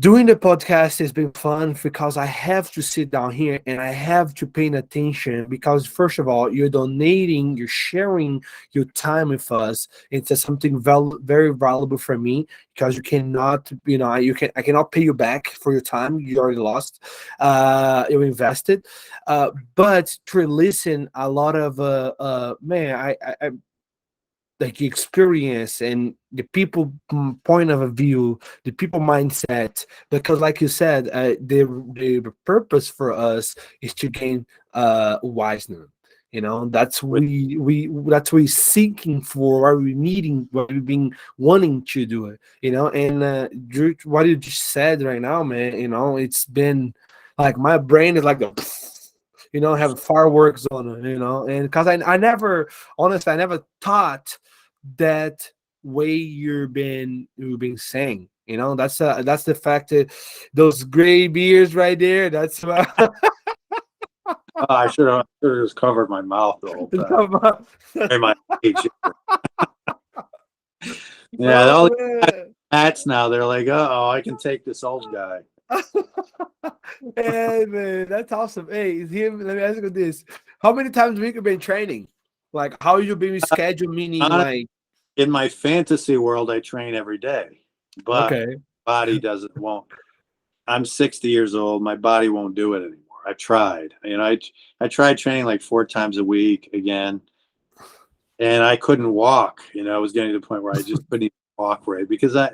doing the podcast has been fun, because I have to sit down here and I have to pay attention, because first of all, you're donating, you're sharing your time with us. It's something very valuable for me, because you cannot, I cannot pay you back for your time you already lost, you invested. But to listen a lot of man, I like experience and the people point of view, the people mindset, because like you said, the purpose for us is to gain wisdom. That's that's we seeking for, what we needing, what we've been wanting to do it. And Drew, what you just said right now, man, it's been like my brain is like the having fireworks on it, and because I never, honestly, I never thought that way you've been saying. That's the fact that those gray beers right there. That's I should have just covered my mouth the whole time. Hey, my age. Yeah, all oh the man. hats now, they're like, oh, I can take this old guy. Hey man, that's awesome. Hey, let me ask you this: how many times a week you been training? Like, how you been scheduled? Meaning, Honestly, like, in my fantasy world, I train every day, but okay, body doesn't won't. I'm 60 years old. My body won't do it anymore. I've tried. I tried training like 4 times a week again, and I couldn't walk. I was getting to the point where I just couldn't even walk right because I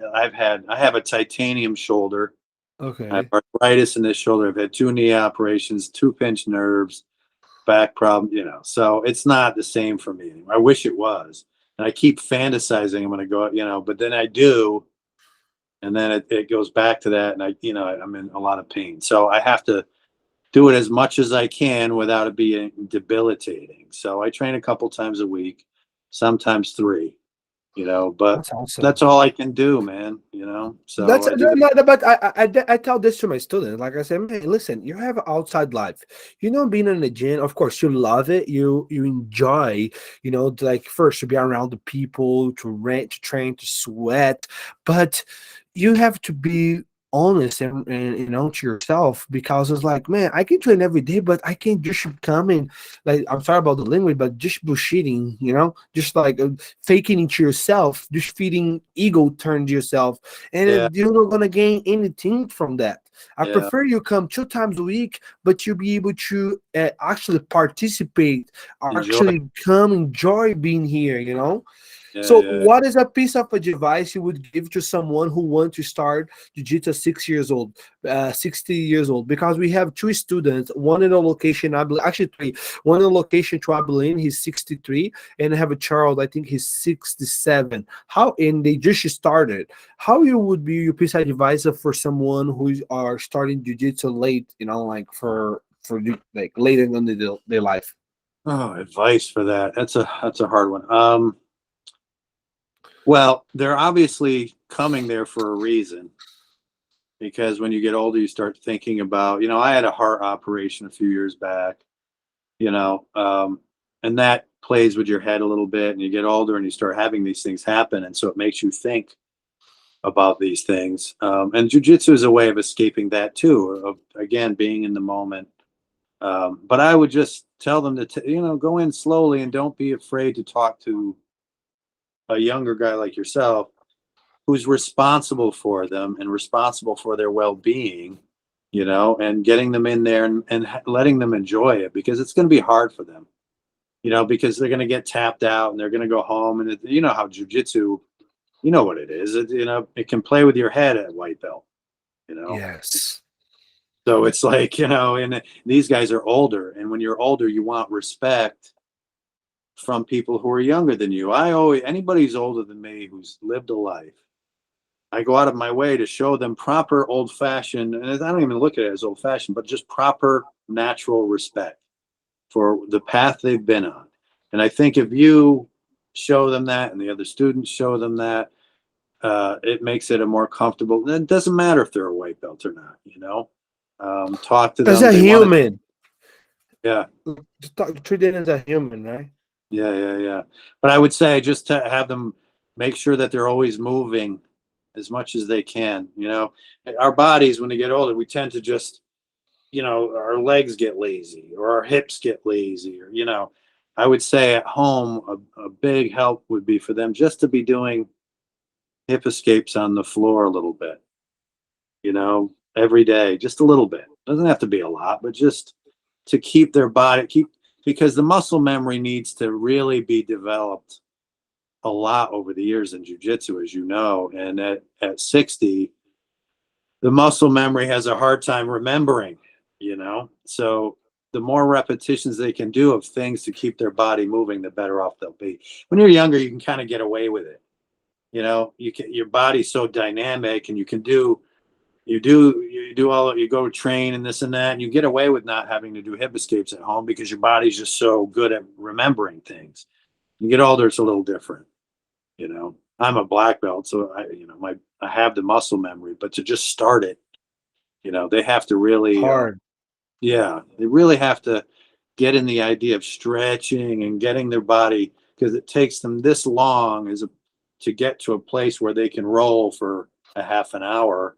have a titanium shoulder. I have Okay. arthritis in this shoulder. I've had 2 knee operations, 2 pinched nerves, back problem. So it's not the same for me anymore. I wish it was, and I keep fantasizing I'm going to go. But then I do, and then it goes back to that, and I'm in a lot of pain. So I have to do it as much as I can without it being debilitating. So I train a couple times a week, sometimes 3, but That's awesome. that's all I can do, man, That's so I do that. but I tell this to my students. Like I said, man, listen, you have an outside life. Being in the gym, of course, you love it. You enjoy, like first to be around the people, to rent, to train, to sweat, but you have to be honest and to yourself, because it's like, man, I can train every day, but I can't just come in, like, I'm sorry about the language, but just bullshitting, just like faking it to yourself, just feeding ego turned yourself, Yeah, and you're not gonna gain anything from that. I yeah, prefer you come 2 times a week, but you'll be able to actually participate, enjoy. actually come enjoy being here. Yeah, So, yeah. what is a piece of advice you would give to someone who wants to start jiu-jitsu at 6 years old, 60 years old? Because we have 2 students, one in a location, I believe, actually 3. One in a location to Abilene, he's 63, and I have a child, I think he's 67. And they just started. How you would be your piece of advice for someone who are starting jiu-jitsu late, like like later in their life? Oh, advice for that. That's a hard one. Well, they're obviously coming there for a reason, because when you get older, you start thinking about, I had a heart operation a few years back, you know, um, and that plays with your head a little bit, and you get older and you start having these things happen. And so it makes you think about these things. And jujitsu is a way of escaping that too, of again, being in the moment. But I would just tell them to, go in slowly and don't be afraid to talk to a younger guy like yourself who's responsible for them and responsible for their well-being, and getting them in there and letting them enjoy it, because it's going to be hard for them, because they're going to get tapped out and they're going to go home, and you know how jujitsu, you know what it is. It can play with your head at white belt, you know. Yes. So it's like, and these guys are older, and when you're older, you want respect from people who are younger than you. Anybody who's older than me who's lived a life, I go out of my way to show them proper old fashioned, and I don't even look at it as old fashioned, but just proper natural respect for the path they've been on. And I think if you show them that and the other students show them that, it makes it a more comfortable. It doesn't matter if they're a white belt or not, talk to As them. a They want to, human, yeah, treat it as a human, right? yeah, yeah, yeah. But I would say just to have them make sure that they're always moving as much as they can. Our bodies, when they get older, we tend to just, our legs get lazy or our hips get lazy, or, I would say at home, a big help would be for them just to be doing hip escapes on the floor a little bit, every day, just a little bit. Doesn't have to be a lot, but just to keep their body, because the muscle memory needs to really be developed a lot over the years in jujitsu, as you know. And at 60, the muscle memory has a hard time remembering, So the more repetitions they can do of things to keep their body moving, the better off they'll be. When you're younger, you can kind of get away with it. Your body's so dynamic, and you go train and this and that, and you get away with not having to do hip escapes at home because your body's just so good at remembering things. You get older, it's a little different. I'm a black belt, so I have the muscle memory, but to just start it, they have to really, Hard. yeah, they really have to get in the idea of stretching and getting their body, because it takes them this long to get to a place where they can roll for a half an hour,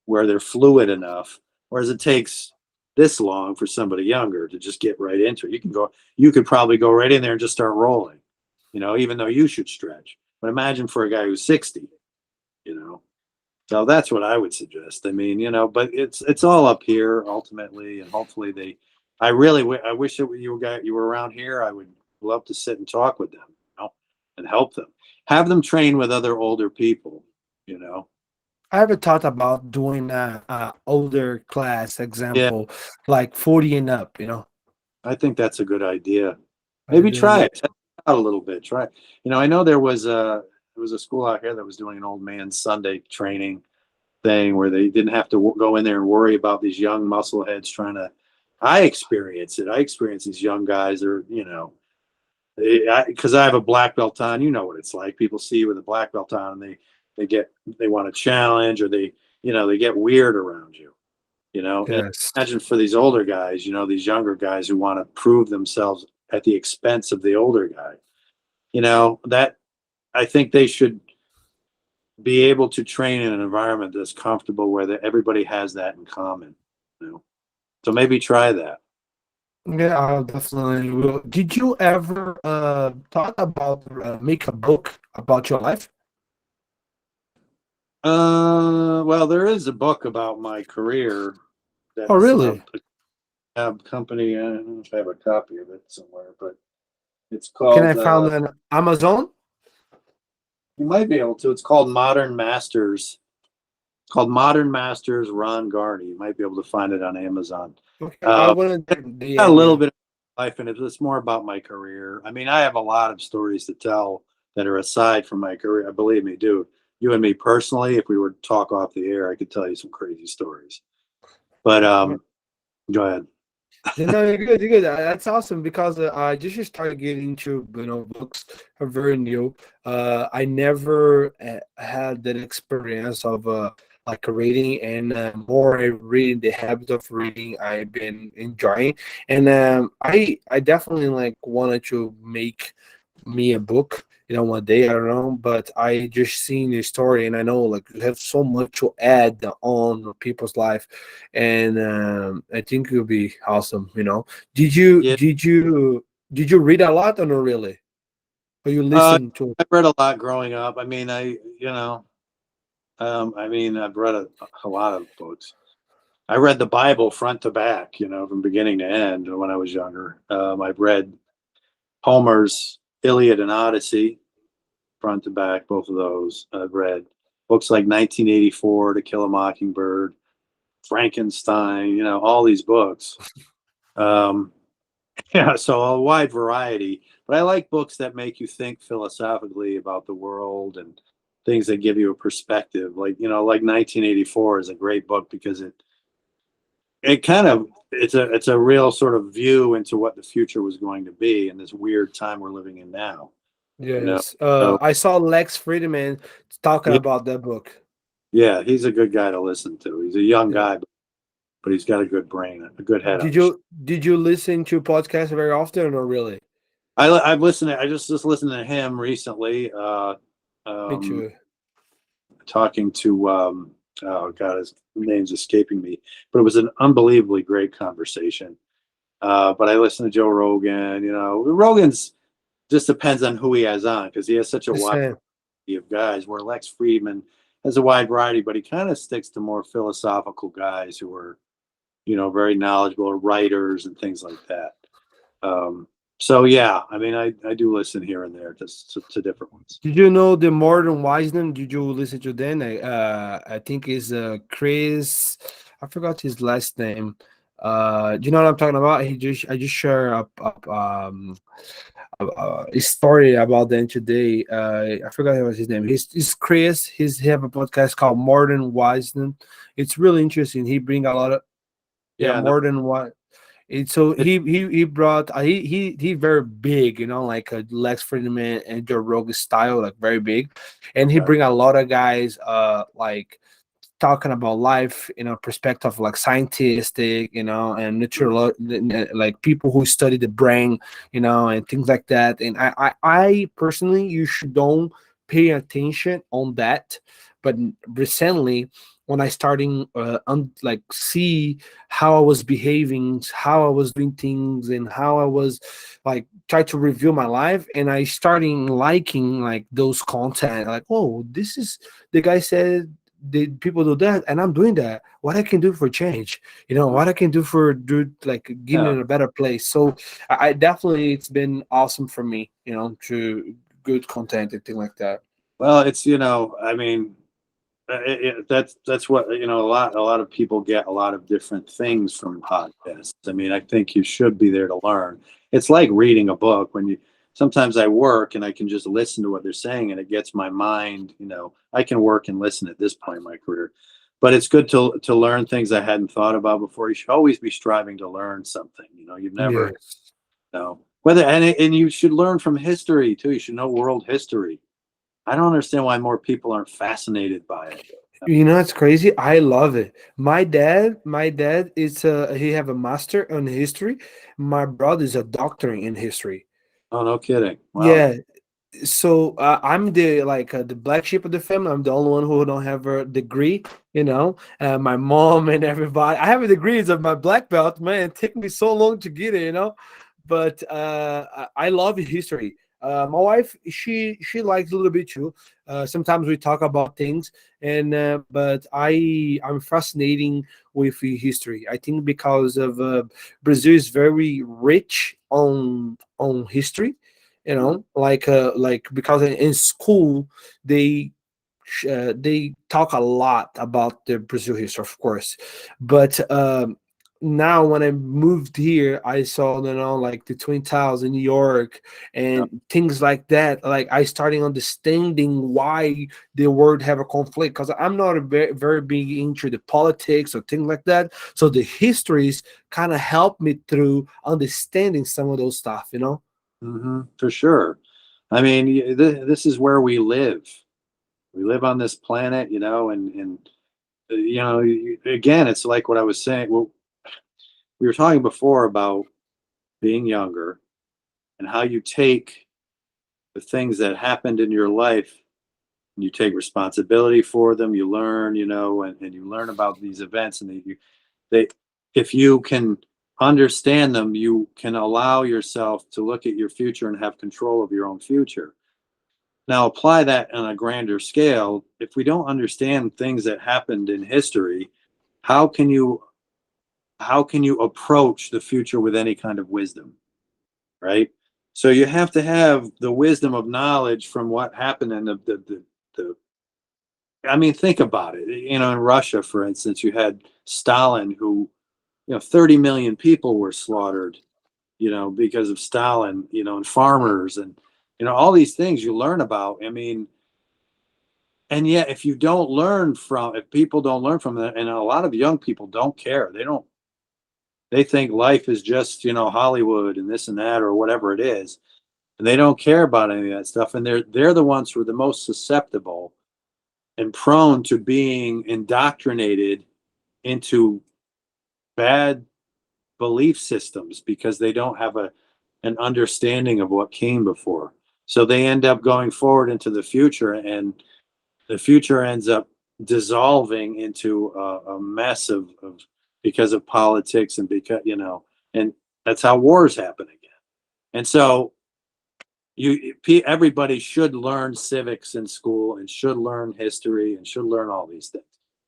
where they're fluid enough, whereas it takes this long for somebody younger to just get right into it. You could probably go right in there and just start rolling, even though you should stretch. But imagine for a guy who's 60, you know. So that's what I would suggest. I mean, but it's all up here ultimately, and hopefully they. I really, I wish that you were around here. I would love to sit and talk with them, and help them, have them train with other older people. You know, I ever thought about doing a older class yeah, example, like 40 and up, I think that's a good idea. I Maybe do, try yeah. it, test it out a little bit. Try. I know there was a school out here that was doing an old man Sunday training thing where they didn't have to go in there and worry about these young muscleheads trying to. I experience it. I experience these young guys. They're, because I have a black belt on. You know what it's like. People see you with a black belt on, and they want to challenge, or they get weird around you. And Yes. imagine for these older guys, these younger guys who want to prove themselves at the expense of the older guy. That I think they should be able to train in an environment that's comfortable where everybody has that in common. You know, so maybe try that. Yeah, I definitely will. Did you ever thought about make a book about your life? Well, there is a book about my career Oh, that's really? a company. I don't know if I have a copy of it somewhere, but it's Can I called. find it on Amazon? You might be able to. It's called Modern Masters. It's called Modern Masters. Ron Garney. You might be able to find it on Amazon. Okay, I Uh, want to a DM little you. bit of life, and it's more about my career. I mean, I have a lot of stories to tell that are aside from my career. Believe me, dude. You and me personally, if we were to talk off the air, I could tell you some crazy stories. But go ahead. Yeah, no, you're good. You're good. That's awesome because I just started getting into books. Are very new. I never had that experience of like reading, and more I reading the habit of reading. I've been enjoying, and I definitely like wanted to make me a book. One day I don't know, but I just seen the story, and I know like you have so much to add on people's life, and I think it would be awesome. Did you Yeah, did you did you read a lot or not really? Or you uh, listen to? I've read a lot growing up. I mean, I've read a lot of books. I read the Bible front to back, from beginning to end when I was younger. I've read Homer's Iliad and Odyssey front to back, both of those. I've read books like 1984, To Kill a Mockingbird, Frankenstein, all these books. Um, yeah, so a wide variety. But I like books that make you think philosophically about the world and things that give you a perspective. Like 1984 is a great book because it's a real sort of view into what the future was going to be in this weird time we're living in now. You know, Yes. so I saw Lex Friedman talking yeah, about that book. yeah, he's a good guy to listen to. He's a young Yeah. guy, but he's got a good brain, a good head on Did his shoulders. you listen to podcasts very often or really? I've listened. I just listened to him recently. Me Um, too. talking to oh god, his name's escaping me, but it was an unbelievably great conversation. But I listened to Joe Rogan. Rogan's just depends on who he has on because he has such a The wide same. variety of guys. Where Lex Friedman has a wide variety, but he kind of sticks to more philosophical guys who are very knowledgeable, writers and things like that. Um, so yeah, I mean, I do listen here and there to different ones. Did you know the Modern Wisdom? Did you listen to them? I think is Chris. I forgot his last name. Do you know what I'm talking about? I just share a story about them today. I forgot what his name. He's Chris. He have a podcast called Modern Wisdom. It's really interesting. He bring a lot of yeah Yeah, no, more than what. So it, he brought he very big, like a Lex Friedman and Joe Rogan style, like very big, and he okay, bring a lot of guys like talking about life, perspective like scientific, and natural, like people who study the brain, and things like that. And I personally, you should don't pay attention on that, but recently when I starting like see how I was behaving, how I was doing things, and how I was like try to review my life, and I starting liking like those content, like, oh, this is the guy said the people do that, and I'm doing that. What I can do for change, what I can do for do like getting Yeah. in a better place. So I definitely, it's been awesome for me, to good content and things like that. Well, it's, I mean, that's what, a lot of people get a lot of different things from podcasts. I mean, I think you should be there to learn. It's like reading a book. When you Sometimes I work and I can just listen to what they're saying and it gets my mind, I can work and listen at this point in my career. But it's good to learn things I hadn't thought about before. You should always be striving to learn something. You've never, Yes. whether, and you should learn from history too. You should know world history. I don't understand why more people aren't fascinated by it. It's crazy. I love it. My dad is he have a master in history. My brother is a doctor in history. Oh, no kidding. Wow. Yeah. So I'm the black sheep of the family. I'm the only one who don't have a degree. My mom and everybody. I have a degree of my black belt. Man, it took me so long to get it. But I love history. My wife, she likes a little bit too. Sometimes we talk about things, and but I'm fascinating with history. I think because of Brazil is very rich on history. Like because in school they they talk a lot about the Brazil history, of course, but now when I moved here, I saw like the Twin Towers in New York Yeah. and things like that. Like I starting understanding why the world have a conflict, because I'm not a very big into the politics or things like that. So the histories kind of help me through understanding some of those stuff. For sure. I mean, this is where we live. We live on this planet, and again, it's like what I was saying. Well, we were talking before about being younger and how you take the things that happened in your life and you take responsibility for them. You learn, and you learn about these events, and they, if you can understand them, you can allow yourself to look at your future and have control of your own future. Now apply that on a grander scale. If we don't understand things that happened in history, how can you how can you approach the future with any kind of wisdom, right? So you have to have the wisdom of knowledge from what happened in the I mean, think about it. In Russia, for instance, you had Stalin, who, 30 million people were slaughtered, because of Stalin, and farmers and, all these things you learn about. I mean, and yet if people don't learn from that, and a lot of young people don't care, they think life is just, Hollywood and this and that or whatever it is, and they don't care about any of that stuff, and they're the ones who are the most susceptible and prone to being indoctrinated into bad belief systems because they don't have an understanding of what came before. So they end up going forward into the future, and the future ends up dissolving into a mess of because of politics and because, and that's how wars happen again. And so everybody should learn civics in school and should learn history and should learn all these things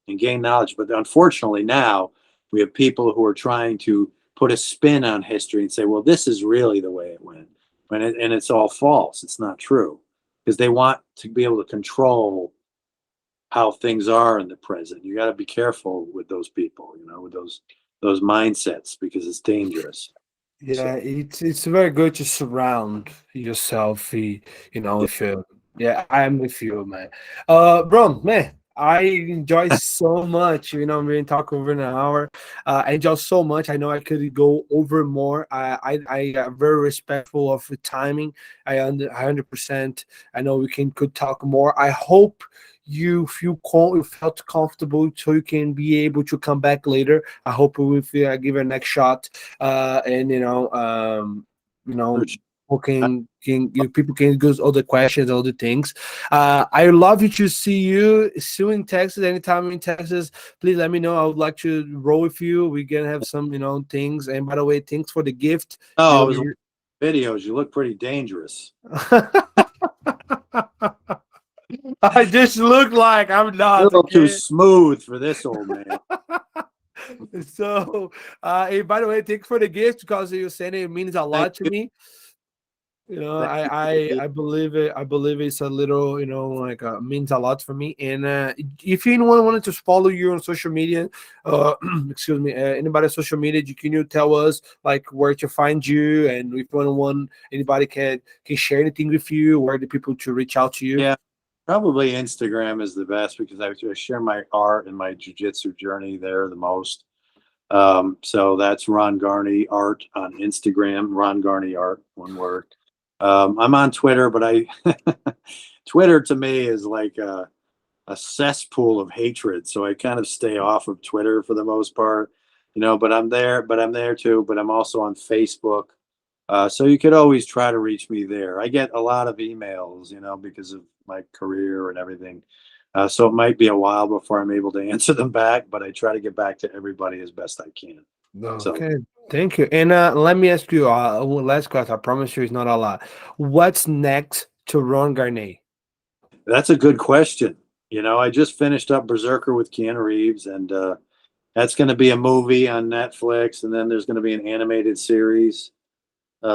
and gain knowledge. But unfortunately now we have people who are trying to put a spin on history and say, well, this is really the way it went, and it's all false. It's not true, because they want to be able to control how things are in the present. You got to be careful with those people, with those mindsets, because it's dangerous. So Yeah, it's very good to surround yourself, yeah. with yeah, I'm with you, man. Bro, man, I enjoy so much. We've been talking over an hour. I enjoy so much. I know I could go over more. I am very respectful of the timing. 100%. I know we could talk more. I hope you felt comfortable so you can be able to come back later. I hope we will give it a next shot, and you For know sure. people people can go other questions, other things. I love you to see you soon in Texas. Anytime in Texas, please let me know. I would like to roll with you. We can have some things. And by the way, thanks for the gift. Oh, it You was videos. You look pretty dangerous. I just look like I'm A not, little too okay? smooth for this old man. So, hey, by the way, thank you for the gift because you saying it means a Thank lot to you. me. You know, Thank you for the I gift. I believe it. I believe it's a little, you know, like means a lot for me. And if anyone wanted to follow you on social media, excuse me, anybody on social media, can you tell us like where to find you, and if anyone, anybody can share anything with you, where the people to reach out to you? Yeah, probably Instagram is the best because I share my art and my jujitsu journey there the most. So that's Ron Garney Art on Instagram. Ron Garney Art, one word. I'm on Twitter, but I Twitter to me is like a cesspool of hatred. So I kind of stay off of Twitter for the most part, you know. But I'm there too. But I'm also on Facebook. So you could always try to reach me there. I get a lot of emails, you know, because of my career and everything. So it might be a while before I'm able to answer them back, but I try to get back to everybody as best I can. So Okay, thank you. And let me ask you one last question. I promise you, it's not a lot. What's next to Ron Garney? that's a good question. You know, I just finished up Berserker with Keanu Reeves, and that's going to be a movie on Netflix, and then there's going to be an animated series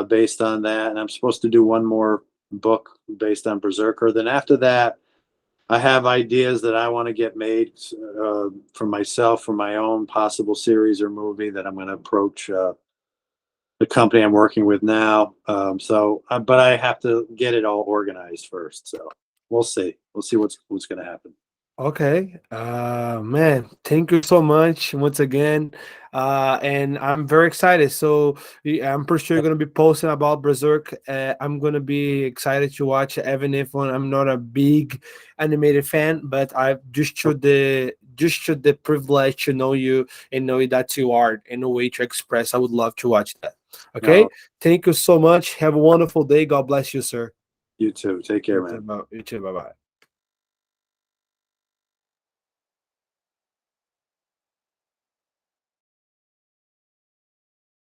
based on that. And I'm supposed to do one more book based on Berserker. Then after that, I have ideas that I want to get made for myself, for my own possible series or movie that I'm going to approach the company I'm working with now. But I have to get it all organized first. So we'll see. We'll see what's going to happen. Okay. Man, thank you so much once again. And I'm very excited. So I'm pretty sure you're gonna be posting about Berserk. I'm gonna be excited to watch, even if I'm not a big animated fan, but I've just should the privilege to know you and know that you are in a way to express. I would love to watch that. Okay. No, Thank you so much. Have a wonderful day. God bless you, sir. you too. Take care, man. You too. Bye bye.